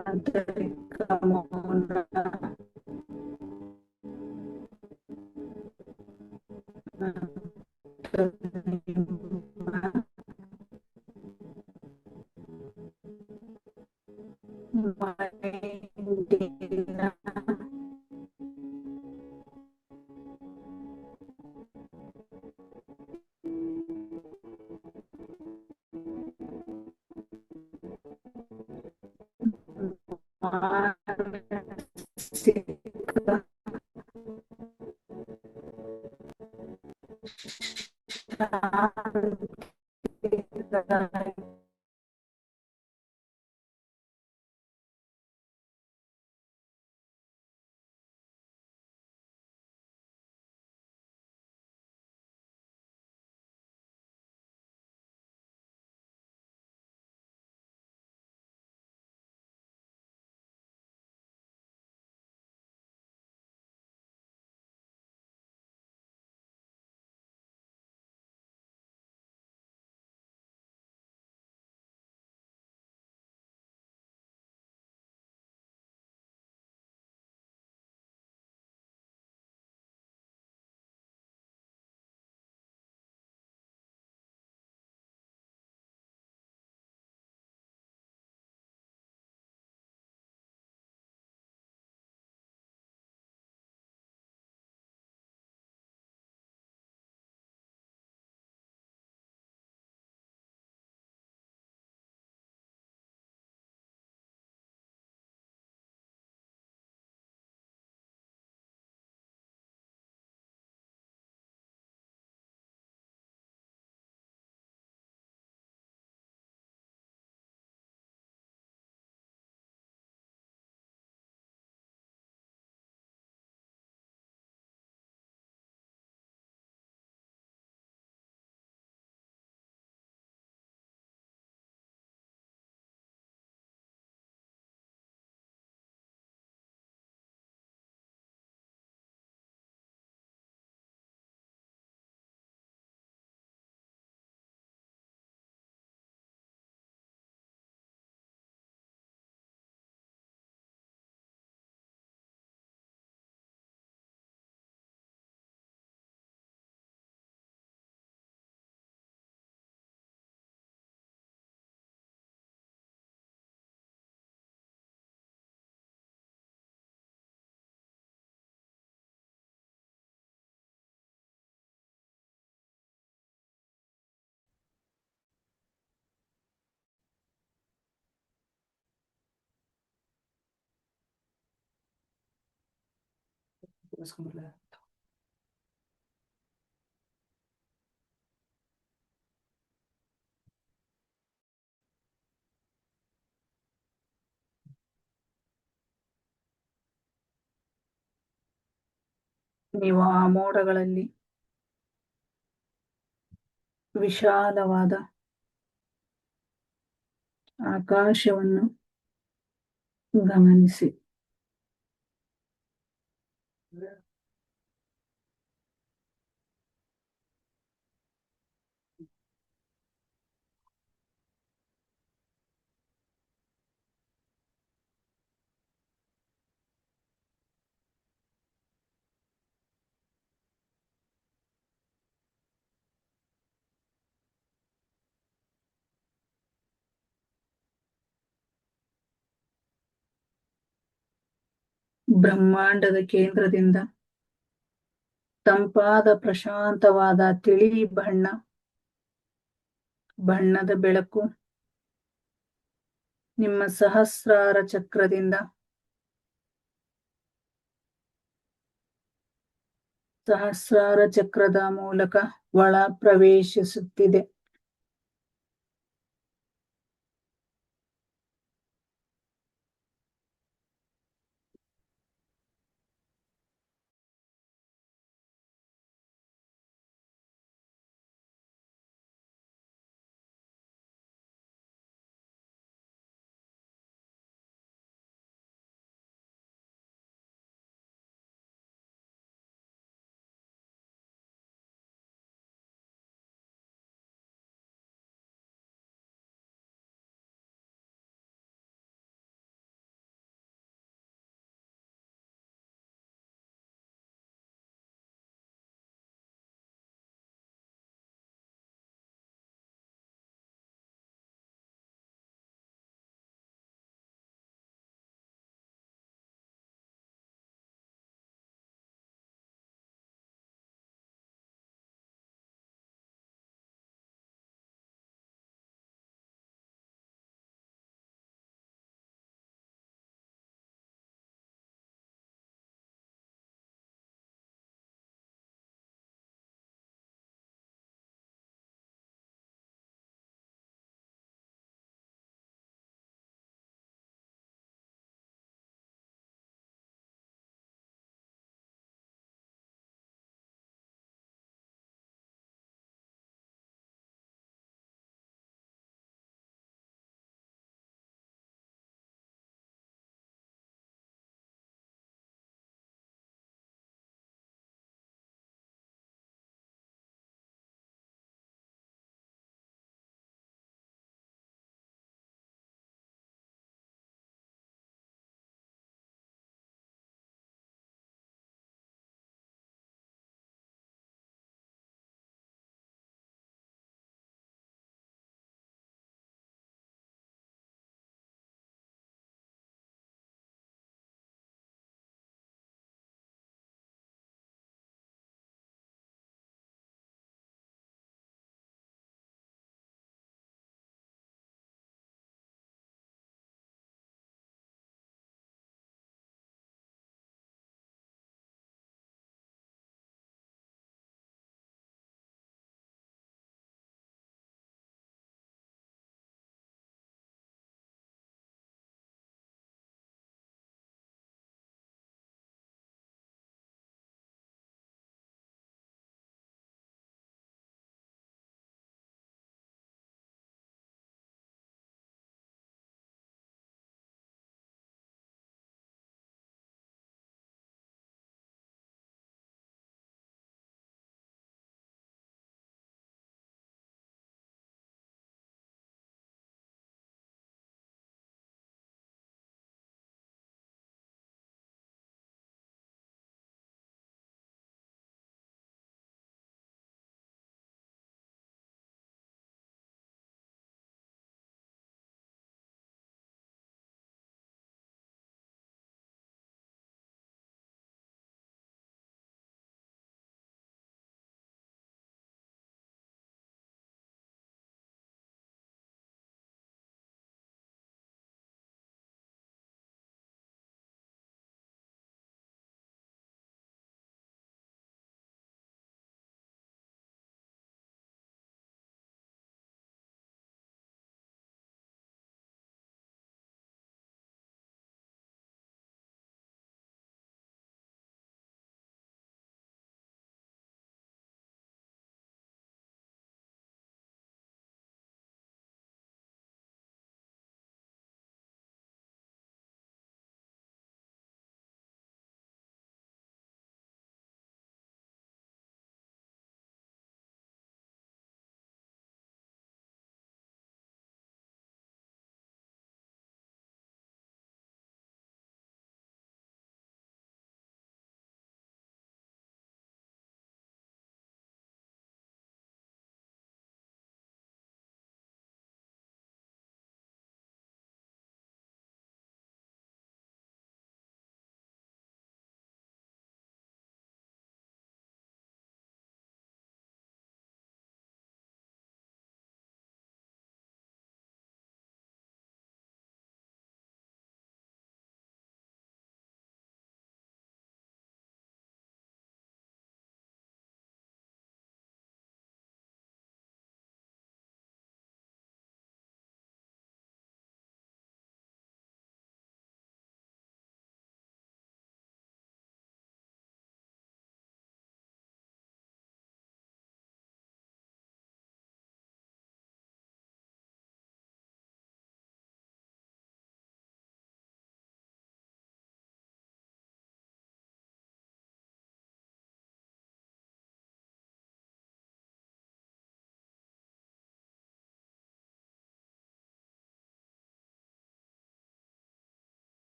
ಆಂತರಿಕ ಮೌನ ಮೈಂಡಿನ ನೀವು ಆ ಮೋಡಗಳಲ್ಲಿ ವಿಶಾಲವಾದ ಆಕಾಶವನ್ನು ಗಮನಿಸಿ. ಬ್ರಹ್ಮಾಂಡದ ಕೇಂದ್ರದಿಂದ ತಂಪಾದ ಪ್ರಶಾಂತವಾದ ತಿಳಿ ಬಣ್ಣದ ಬೆಳಕು ನಿಮ್ಮ ಸಹಸ್ರಾರ ಚಕ್ರದಿಂದ ಸಹಸ್ರಾರ ಚಕ್ರದ ಮೂಲಕ ಒಳ ಪ್ರವೇಶಿಸುತ್ತಿದೆ.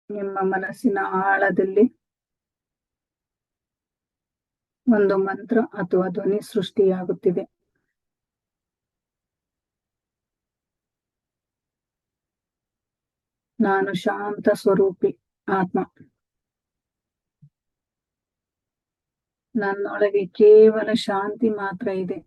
ನಿಮ್ಮ ಮನಸ್ಸಿನ ಆಳದಲ್ಲಿ ಒಂದು ಮಂತ್ರ ಅಥವಾ ಧ್ವನಿ ಸೃಷ್ಟಿಯಾಗುತ್ತಿದೆ. ನಾನು ಶಾಂತ ಸ್ವರೂಪಿ ಆತ್ಮ. ನನ್ನೊಳಗೆ ಕೇವಲ ಶಾಂತಿ ಮಾತ್ರ ಇದೆ.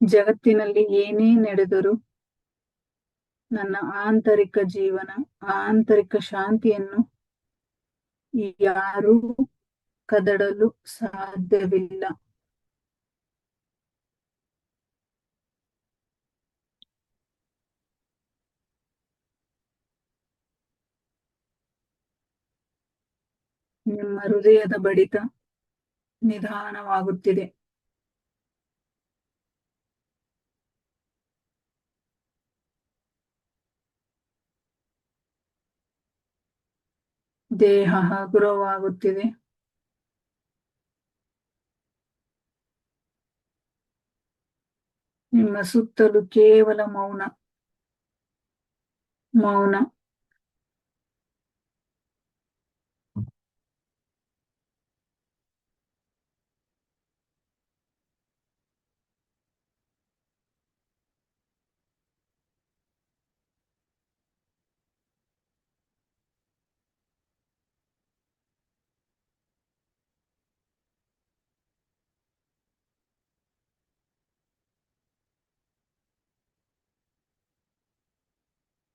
ಜಗತ್ತಿನಲ್ಲಿ ಏನೇ ನಡೆದರೂ ನನ್ನ ಆಂತರಿಕ ಜೀವನ, ಆಂತರಿಕ ಶಾಂತಿಯನ್ನು ಯಾರೂ ಕದಡಲು ಸಾಧ್ಯವಿಲ್ಲ. ನಿಮ್ಮ ಹೃದಯದ ಬಡಿತ ನಿಧಾನವಾಗುತ್ತಿದೆ. ದೇಹ ಹಗುರವಾಗುತ್ತಿದೆ. ನಿಮ್ಮ ಸುತ್ತಲೂ ಕೇವಲ ಮೌನ, ಮೌನ.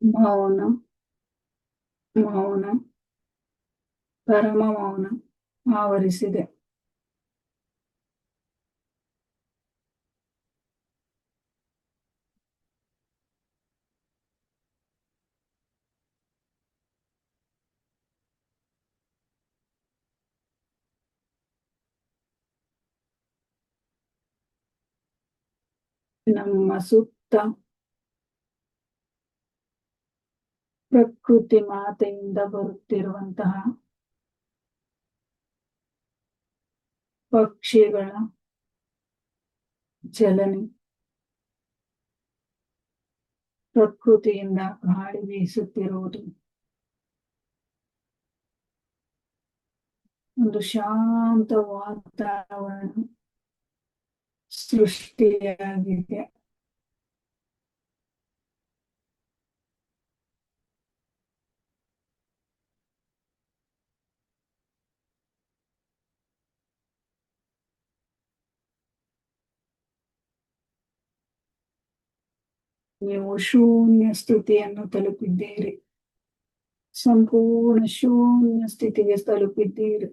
ಮೌನ, ಮೌನ, ಪರಮ ಮೌನ ಆವರಿಸಿದೆ. ನಮ್ಮ ಸುತ್ತ ಪ್ರಕೃತಿ ಮಾತೆಯಿಂದ ಬರುತ್ತಿರುವಂತಹ ಪಕ್ಷಿಗಳ ಚಲನೆ, ಪ್ರಕೃತಿಯಿಂದ ಗಾಳಿ ಬೀಸುತ್ತಿರುವುದು, ಒಂದು ಶಾಂತ ವಾತಾವರಣ ಸೃಷ್ಟಿಯಾಗಿದೆ. ನೀವು ಶೂನ್ಯ ಸ್ಥಿತಿಯನ್ನು ತಲುಪಿದ್ದೀರಿ. ಸಂಪೂರ್ಣ ಶೂನ್ಯ ಸ್ಥಿತಿಗೆ ತಲುಪಿದ್ದೀರಿ.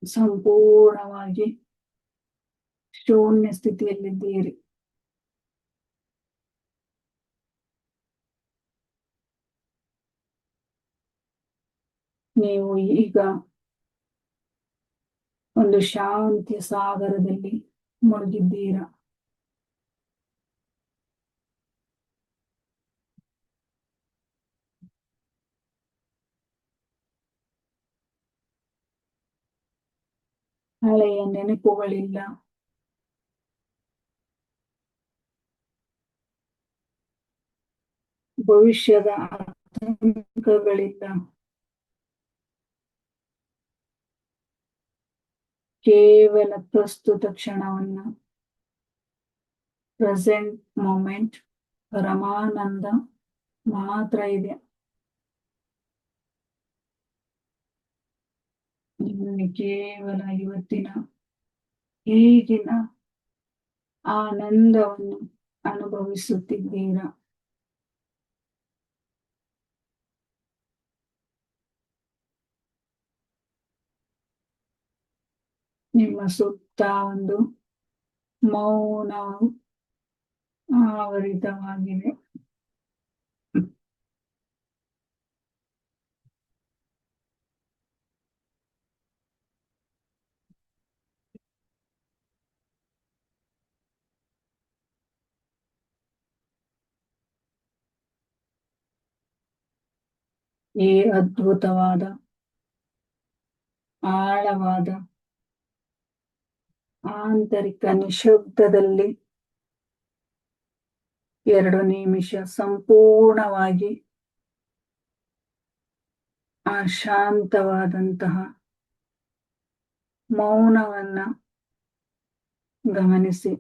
ಸಂಪೂರ್ಣವಾಗಿ ಶೂನ್ಯ ಸ್ಥಿತಿಯಲ್ಲಿದ್ದೀರಿ. ನೀವು ಈಗ ಒಂದು ಶಾಂತಿಯ ಸಾಗರದಲ್ಲಿ ಮುಳುಗಿದ್ದೀರಾ. ಹಳೆಯ ನೆನಪುಗಳಿಲ್ಲ. ಭವಿಷ್ಯದ ಆತಂಕಗಳಿಲ್ಲ. ಕೇವಲ ಪ್ರಸ್ತುತ ಕ್ಷಣವನ್ನ, ಪ್ರೆಸೆಂಟ್ ಮೊಮೆಂಟ್, ಪರಮಾನಂದ ಮಾತ್ರ ಇದೆ. ನಿಮ್ಮನ್ನು ಕೇವಲ ಇವತ್ತಿನ ಈಗಿನ ಆನಂದವನ್ನು ಅನುಭವಿಸುತ್ತಿದ್ದೀರಾ. ನಿಮ್ಮ ಸುತ್ತ ಒಂದು ಮೌನ ಆವರಿತವಾಗಿದೆ. ಈ ಅದ್ಭುತವಾದ ಆಳವಾದ ಆಂತರಿಕ ನಿಶಬ್ದದಲ್ಲಿ 2 ನಿಮಿಷ ಸಂಪೂರ್ಣವಾಗಿ ಆ ಶಾಂತವಾದಂತಹ ಮೌನವನ್ನ ಗಮನಿಸಿ.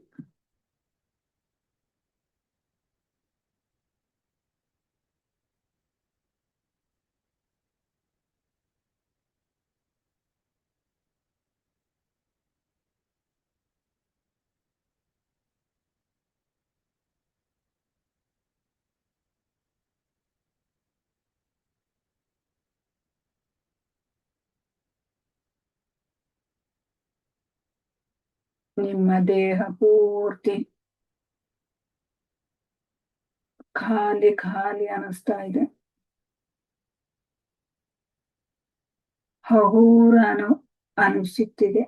ನಿಮ್ಮ ದೇಹ ಪೂರ್ತಿ ಖಾಲಿ ಖಾಲಿ ಅನಿಸ್ತಾ ಇದೆ. ಹಗೂರ ಅನಿಸುತ್ತಿದೆ.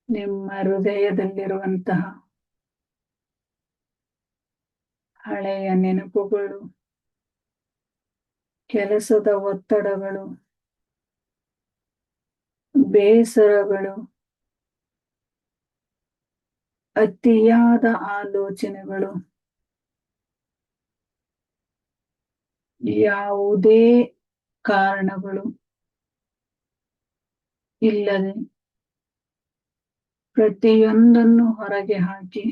ನಿಮ್ಮ ಹೃದಯದಲ್ಲಿರುವಂತಹ ಹಳೆಯ ನೆನಪುಗಳು, ಕೆಲಸದ ಒತ್ತಡಗಳು, ಬೇಸರಗಳು, ಅತಿಯಾದ ಆಲೋಚನೆಗಳು, ಯಾವುದೇ ಕಾರಣಗಳು ಇಲ್ಲದೆ ಪ್ರತಿಯೊಂದನ್ನು ಹೊರಗೆ ಹಾಕಿ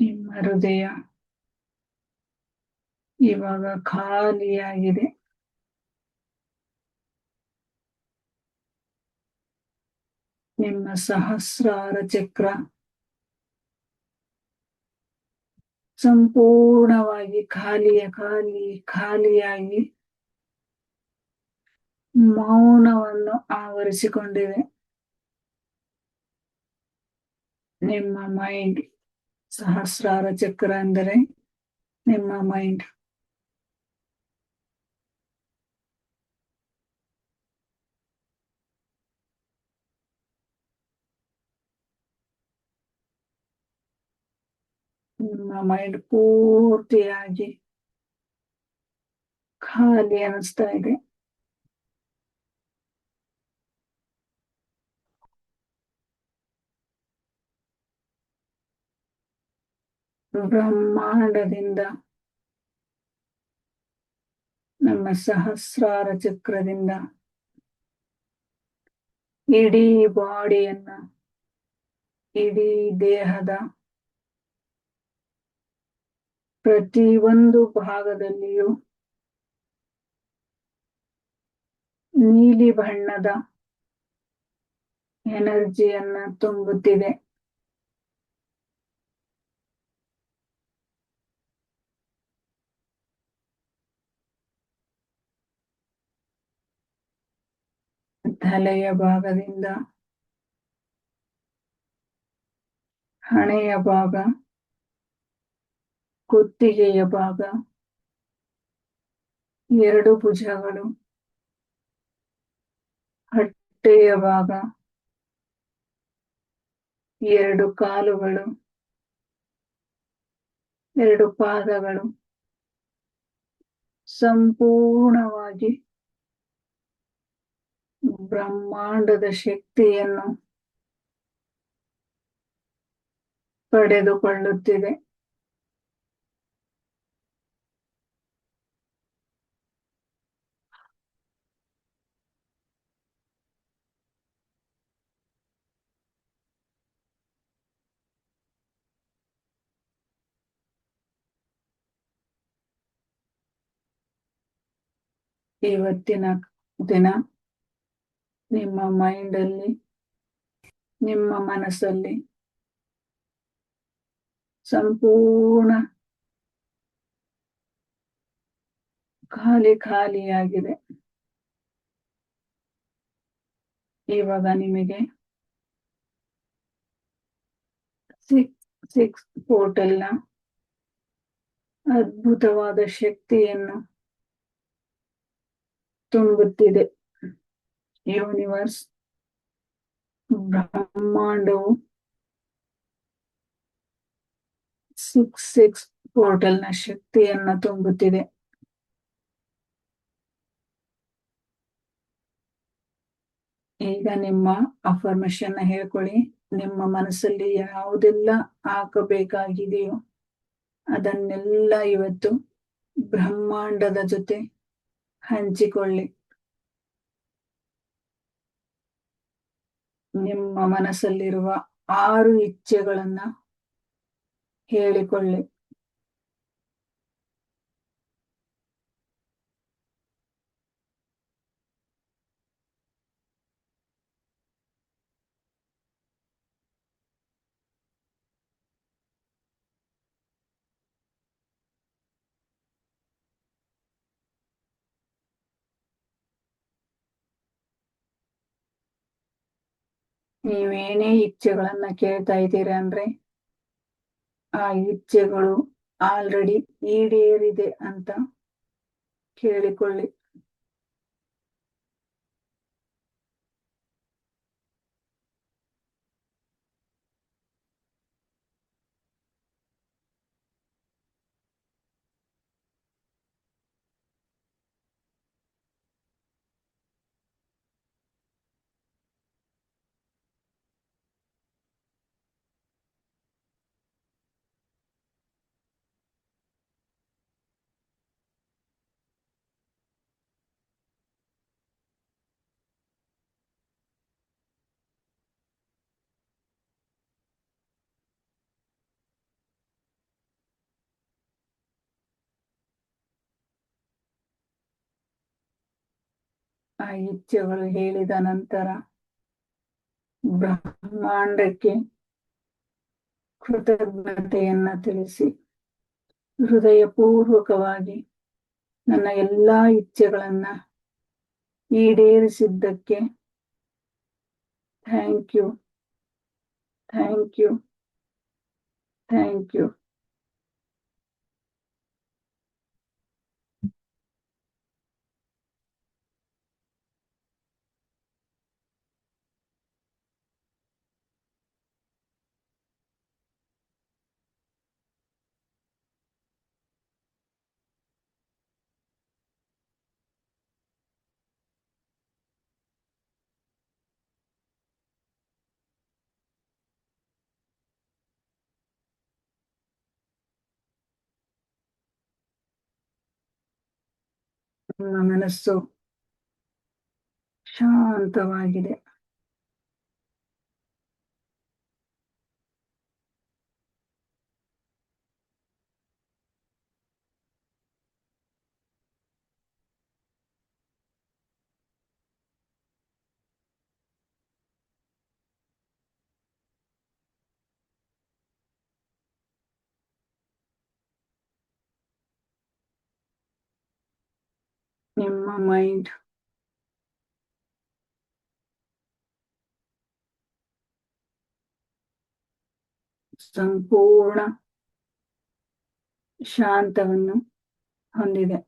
ನಿಮ್ಮ ಹೃದಯ ಇವಾಗ ಖಾಲಿಯಾಗಿದೆ. ನಿಮ್ಮ ಸಹಸ್ರಾರ ಚಕ್ರ ಸಂಪೂರ್ಣವಾಗಿ ಖಾಲಿಯಾಗಿ ಮೌನವನ್ನು ಆವರಿಸಿಕೊಂಡಿದೆ. ನಿಮ್ಮ ಮೈಂಡ್, ಸಹಸ್ರಾರ ಚಕ್ರ ಅಂದರೆ ನಿಮ್ಮ ಮೈಂಡ್. ನಿಮ್ಮ ಮೈಂಡ್ ಪೂರ್ತಿಯಾಗಿ ಖಾಲಿ ಅನಿಸ್ತಾ ಇದೆ. ಬ್ರಹ್ಮಾಂಡದಿಂದ ಸಹಸ್ರಾರ ಚಕ್ರದಿಂದ ಇಡೀ ಬಾಡಿಯನ್ನ, ಇಡೀ ದೇಹದ ಪ್ರತಿಯೊಂದು ಭಾಗದಲ್ಲಿಯೂ ನೀಲಿ ಬಣ್ಣದ ಎನರ್ಜಿಯನ್ನ ತುಂಬುತ್ತಿದೆ. ತಲೆಯ ಭಾಗದಿಂದ ಹಣೆಯ ಭಾಗ, ಕುತ್ತಿಗೆಯ ಭಾಗ, ಎರಡು ಭುಜಗಳು, ಹೊಟ್ಟೆಯ ಭಾಗ, ಎರಡು ಕಾಲುಗಳು, ಎರಡು ಪಾದಗಳು ಸಂಪೂರ್ಣವಾಗಿ ಬ್ರಹ್ಮಾಂಡದ ಶಕ್ತಿಯನ್ನು ಪಡೆದುಕೊಳ್ಳುತ್ತಿದೆ. ಇವತ್ತಿನ ದಿನ ನಿಮ್ಮ ಮೈಂಡಲ್ಲಿ, ನಿಮ್ಮ ಮನಸ್ಸಲ್ಲಿ ಸಂಪೂರ್ಣ ಖಾಲಿಯಾಗಿದೆ. ಇವಾಗ ನಿಮಗೆ 6 ಪೋರ್ಟಲ್ನ ಅದ್ಭುತವಾದ ಶಕ್ತಿಯನ್ನು ತುಂಬುತ್ತಿದೆ. ಯೂನಿವರ್ಸ್, ಬ್ರಹ್ಮಾಂಡವು 6 ಪೋರ್ಟಲ್ನ ಶಕ್ತಿಯನ್ನ ತುಂಬುತ್ತಿದೆ. ಈಗ ನಿಮ್ಮ ಅಫರ್ಮೇಶನ್ ಹೇಳ್ಕೊಳ್ಳಿ. ನಿಮ್ಮ ಮನಸ್ಸಲ್ಲಿ ಯಾವುದೆಲ್ಲ ಹಾಕಬೇಕಾಗಿದೆಯೋ ಅದನ್ನೆಲ್ಲ ಇವತ್ತು ಬ್ರಹ್ಮಾಂಡದ ಜೊತೆ ಹಂಚಿಕೊಳ್ಳಿ. ನಿಮ್ಮ ಮನಸ್ಸಲ್ಲಿರುವ 6 ಇಚ್ಛೆಗಳನ್ನ ಹೇಳಿಕೊಳ್ಳಿ. ನೀವೇನೇ ಇಚ್ಛೆಗಳನ್ನ ಕೇಳ್ತಾ ಇದ್ದೀರಾ ಅಂದ್ರೆ ಆ ಇಚ್ಛೆಗಳು ಆಲ್ರೆಡಿ ಈಡೇರಿದೆ ಅಂತ ಕೇಳಿಕೊಳ್ಳಿ. ಆ ಇಚ್ಛೆಗಳು ಹೇಳಿದ ನಂತರ ಬ್ರಹ್ಮಾಂಡಕ್ಕೆ ಕೃತಜ್ಞತೆಯನ್ನ ತಿಳಿಸಿ ಹೃದಯಪೂರ್ವಕವಾಗಿ ನನ್ನ ಎಲ್ಲಾ ಇಚ್ಛೆಗಳನ್ನ ಈಡೇರಿಸಿದ್ದಕ್ಕೆ thank you, thank you, thank you. ನಿಮ್ಮ ಮನಸ್ಸು ಶಾಂತವಾಗಿದೆ. ನಿಮ್ಮ ಮೈಂಡ್ ಸಂಪೂರ್ಣ ಶಾಂತವನ್ನು ಹೊಂದಿದೆ.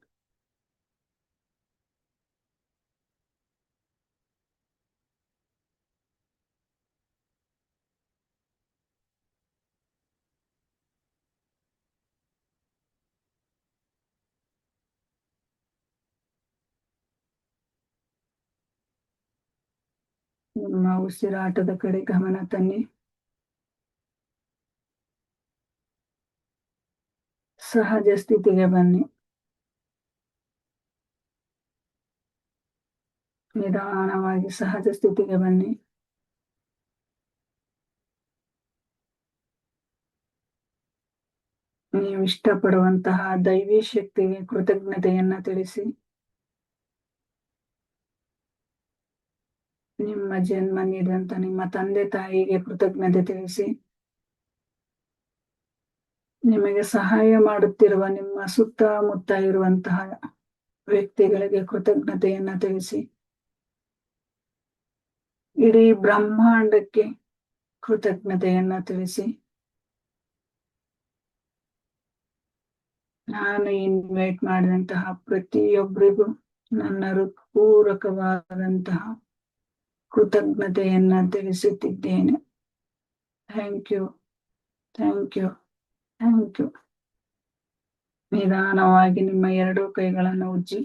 ನಿಮ್ಮ ಉಸಿರಾಟದ ಕಡೆ ಗಮನ ತನ್ನಿ. ಸಹಜ ಸ್ಥಿತಿಗೆ ಬನ್ನಿ. ನಿಧಾನವಾಗಿ ಸಹಜ ಸ್ಥಿತಿಗೆ ಬನ್ನಿ. ನೀವು ಇಷ್ಟಪಡುವಂತಹ ದೈವಿ ಶಕ್ತಿಗೆ ಕೃತಜ್ಞತೆಯನ್ನ ತಿಳಿಸಿ. ನಿಮ್ಮ ಜನ್ಮ ನೀಡಿದಂತ ನಿಮ್ಮ ತಂದೆ ತಾಯಿಗೆ ಕೃತಜ್ಞತೆ ತಿಳಿಸಿ. ನಿಮಗೆ ಸಹಾಯ ಮಾಡುತ್ತಿರುವ ನಿಮ್ಮ ಸುತ್ತಮುತ್ತ ಇರುವಂತಹ ವ್ಯಕ್ತಿಗಳಿಗೆ ಕೃತಜ್ಞತೆಯನ್ನ ತಿಳಿಸಿ. ಇಡೀ ಬ್ರಹ್ಮಾಂಡಕ್ಕೆ ಕೃತಜ್ಞತೆಯನ್ನ ತಿಳಿಸಿ. ನಾನು ಇನ್ವೈಟ್ ಮಾಡಿದಂತಹ ಪ್ರತಿಯೊಬ್ಬರಿಗೂ ನನ್ನ ಹೃತ್ಪೂರ್ವಕವಾದಂತಹ ಕೃತಜ್ಞತೆಯನ್ನ ತಿಳಿಸುತ್ತಿದ್ದೇನೆ. Thank you, thank you, thank you. ನಿಧಾನವಾಗಿ ನಿಮ್ಮ ಎರಡೂ ಕೈಗಳನ್ನು ಉಜ್ಜಿ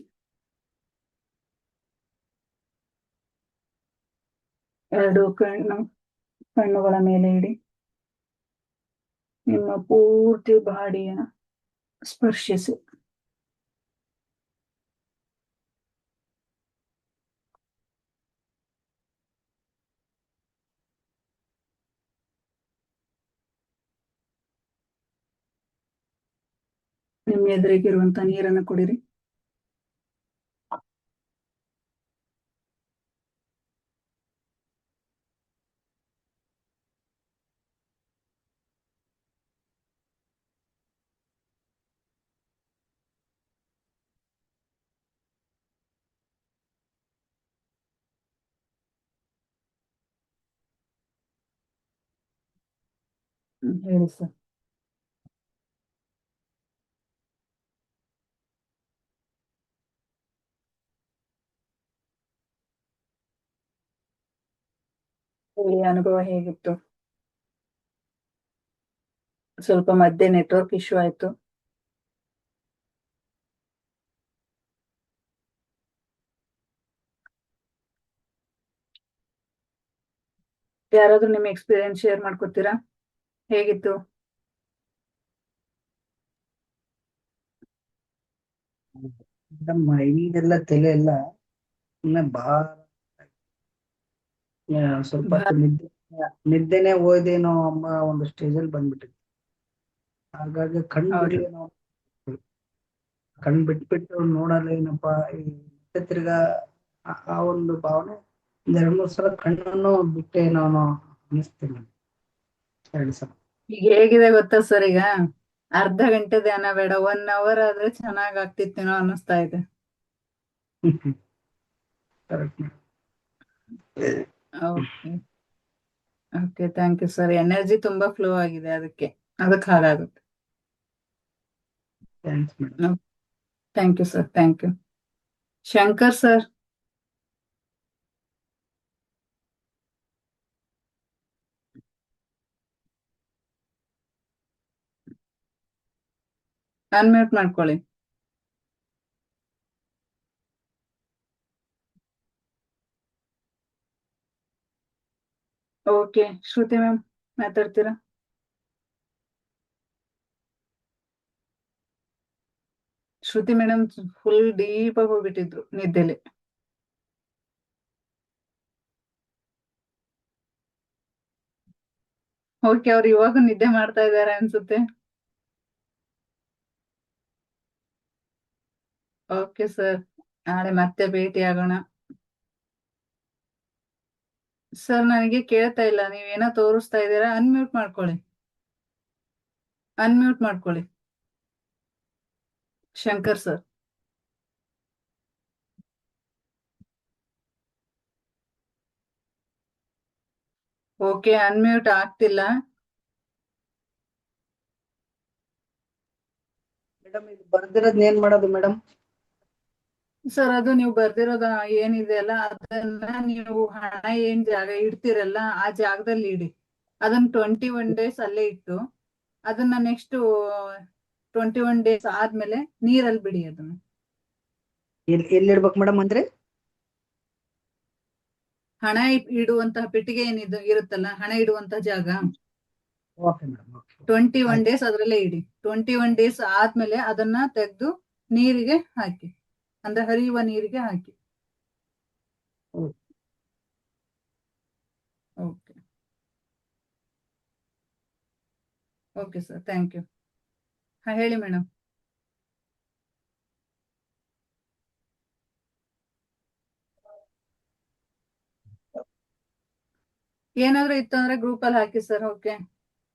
ಎರಡೂ ಕಣ್ಣುಗಳ ಮೇಲೆ ಇಡಿ. ನಿಮ್ಮ ಪೂರ್ತಿ ಬಾಡಿಯ ಸ್ಪರ್ಶಿಸಿ. ನಿಮ್ಮ ಎದುರಿಗಿರುವಂತ ನೀರನ್ನು ಕುಡಿರಿ. ಹೇಳಿ ಸರ್. ಹೇಳಿ, ಅನುಭವ ಹೇಗಿತ್ತು? ಸ್ವಲ್ಪ ಮಧ್ಯೆ ನೆಟ್ವರ್ಕ್ ಇಶ್ಯೂ ಆಯ್ತು. ಯಾರಾದ್ರೂ ನಿಮ್ಮ ಎಕ್ಸ್ಪೀರಿಯನ್ಸ್ ಶೇರ್ ಮಾಡ್ಕೊತೀರಾ? ಹೇಗಿತ್ತು? ಈಗೆಲ್ಲ ತಲೆ ಎಲ್ಲ ಭಾರ, ಸ್ವಲ್ಪ ನಿದ್ದೆನೆ ಹೋಯ್ದೇನೋ ಅಮ್ಮ ಒಂದು ಸ್ಟೇಜಲ್ಲಿ ಬಂದ್ಬಿಟ್ಟಿದೆ. ಹಾಗಾಗಿ ಕಣ್ ಬಿಟ್ಬಿಟ್ಟು ನೋಡಲ್ಲ ಏನಪ್ಪಾ ಮತ್ತೆ ತಿರ್ಗಾ ಆ ಒಂದು ಭಾವನೆ ಒಂದ್ 2-3 ಸಲ ಕಣ್ಣನ್ನು ಬಿಟ್ಟೆ ನಾನು ಅನ್ನಿಸ್ತೀನಿ. 2 ಸಲ. ಈಗ ಹೇಗಿದೆ ಗೊತ್ತಾ ಸರ್? ಈಗ ಅರ್ಧ ಗಂಟೆ ಧ್ಯಾನ ಬೇಡ, 1 ಅವರ್ ಆದ್ರೆ ಚೆನ್ನಾಗ್ ಆಗ್ತಿತ್ತೇನೋ ಅನ್ನಿಸ್ತಾ ಇದೆ. Okay, okay, thank you sir. Energy ತುಂಬಾ ಫ್ಲೋ ಆಗಿದೆ, ಅದಕ್ಕೆ ಹಾಗಾಗುತ್ತೆ. Thank you sir, thank you. Shankar sir. Unmute ಮಾಡ್ಕೊಳ್ಳಿ. ಓಕೆ, ಶ್ರುತಿ ಮ್ಯಾಮ್ ಮಾತಾಡ್ತೀರಾ? Shruti Shruti madam full deep ಆಗಿ ಹೋಗ್ಬಿಟ್ಟಿದ್ರು ನಿದ್ದೆಲಿ. ಓಕೆ, ಅವ್ರು ಇವಾಗ ನಿದ್ದೆ ಮಾಡ್ತಾ ಇದ್ದಾರೆ ಅನ್ಸುತ್ತೆ. ಓಕೆ ಸರ್, ನಾಳೆ ಮತ್ತೆ ಭೇಟಿ ಆಗೋಣ. ಸರ್ ನನಗೆ ಕೇಳ್ತಾ ಇಲ್ಲ, ನೀವೇನೋ ತೋರಿಸ್ತಾ ಇದ್ದೀರಾ. ಅನ್ಮ್ಯೂಟ್ ಮಾಡ್ಕೊಳ್ಳಿ, ಅನ್ಮ್ಯೂಟ್ ಮಾಡ್ಕೊಳ್ಳಿ ಶಂಕರ್ ಸರ್. ಓಕೆ, ಅನ್ಮ್ಯೂಟ್ ಆಗ್ತಿಲ್ಲ. ಮೇಡಮ್ ಇದು ಬರ್ದಿರೋದ್ ಏನ್ ಮಾಡೋದು ಮೇಡಮ್? ಸರ್ ಅದು ನೀವು ಬರ್ದಿರೋದ ಏನಿದೆ ಅಲ್ಲ, ಅದನ್ನ ನೀವು ಹಣ ಏನ್ ಜಾಗ ಇಡ್ತೀರಲ್ಲ ಆ ಜಾಗದಲ್ಲಿ ಇಡಿ. ಅದನ್ನ 21 ಡೇಸ್ ಅಲ್ಲೇ ಇಟ್ಟು ಅದನ್ನ ನೆಕ್ಸ್ಟ್ 21 ಡೇಸ್ ಆದ್ಮೇಲೆ ನೀರಲ್ಲಿ ಬಿಡಿ ಅದನ್ನ. ಎಲ್ಲಿ ಇಡ್ಬೇಕು ಮೇಡಮ್ ಅಂದ್ರೆ? ಹಣ ಇಡುವಂತಹ ಪೆಟ್ಟಿಗೆ ಏನಿದೆ ಇರುತ್ತಲ್ಲ, ಹಣ ಇಡುವಂತಹ ಜಾಗ, ಓಕೆ ಮೇಡಮ್, ಓಕೆ. 21 ಡೇಸ್ ಅದ್ರಲ್ಲೇ ಇಡಿ. 21 ಡೇಸ್ ಆದ್ಮೇಲೆ ಅದನ್ನ ತೆಗೆದು ನೀರಿಗೆ ಹಾಕಿ, ಅಂದ್ರೆ ಹರಿಯುವ ನೀರಿಗೆ ಹಾಕಿ. ಹ್ಮ್. Okay okay sir, thank you. ಹಾ ಹೇಳಿ ಮೇಡಮ್. ಏನಾದ್ರು ಇತ್ತು ಅಂದ್ರೆ ಗ್ರೂಪ್ ಅಲ್ಲಿ ಹಾಕಿ sir. Okay,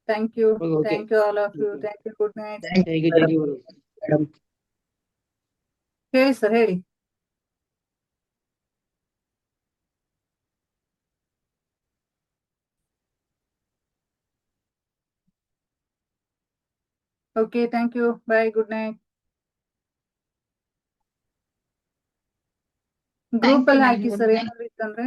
thank you. Okay. Thank you all of you. Thank you. Good night. Thank you, Thank you. Madam. ಹೇಳಿ ಸರ್, ಹೇಳಿ. Okay, thank you. Bye, good night. Group you, ಅಲ್ಲಿ madam. ಹಾಕಿ Good sir, night. ಏನಾದ್ರು ಇತ್ತಂದ್ರೆ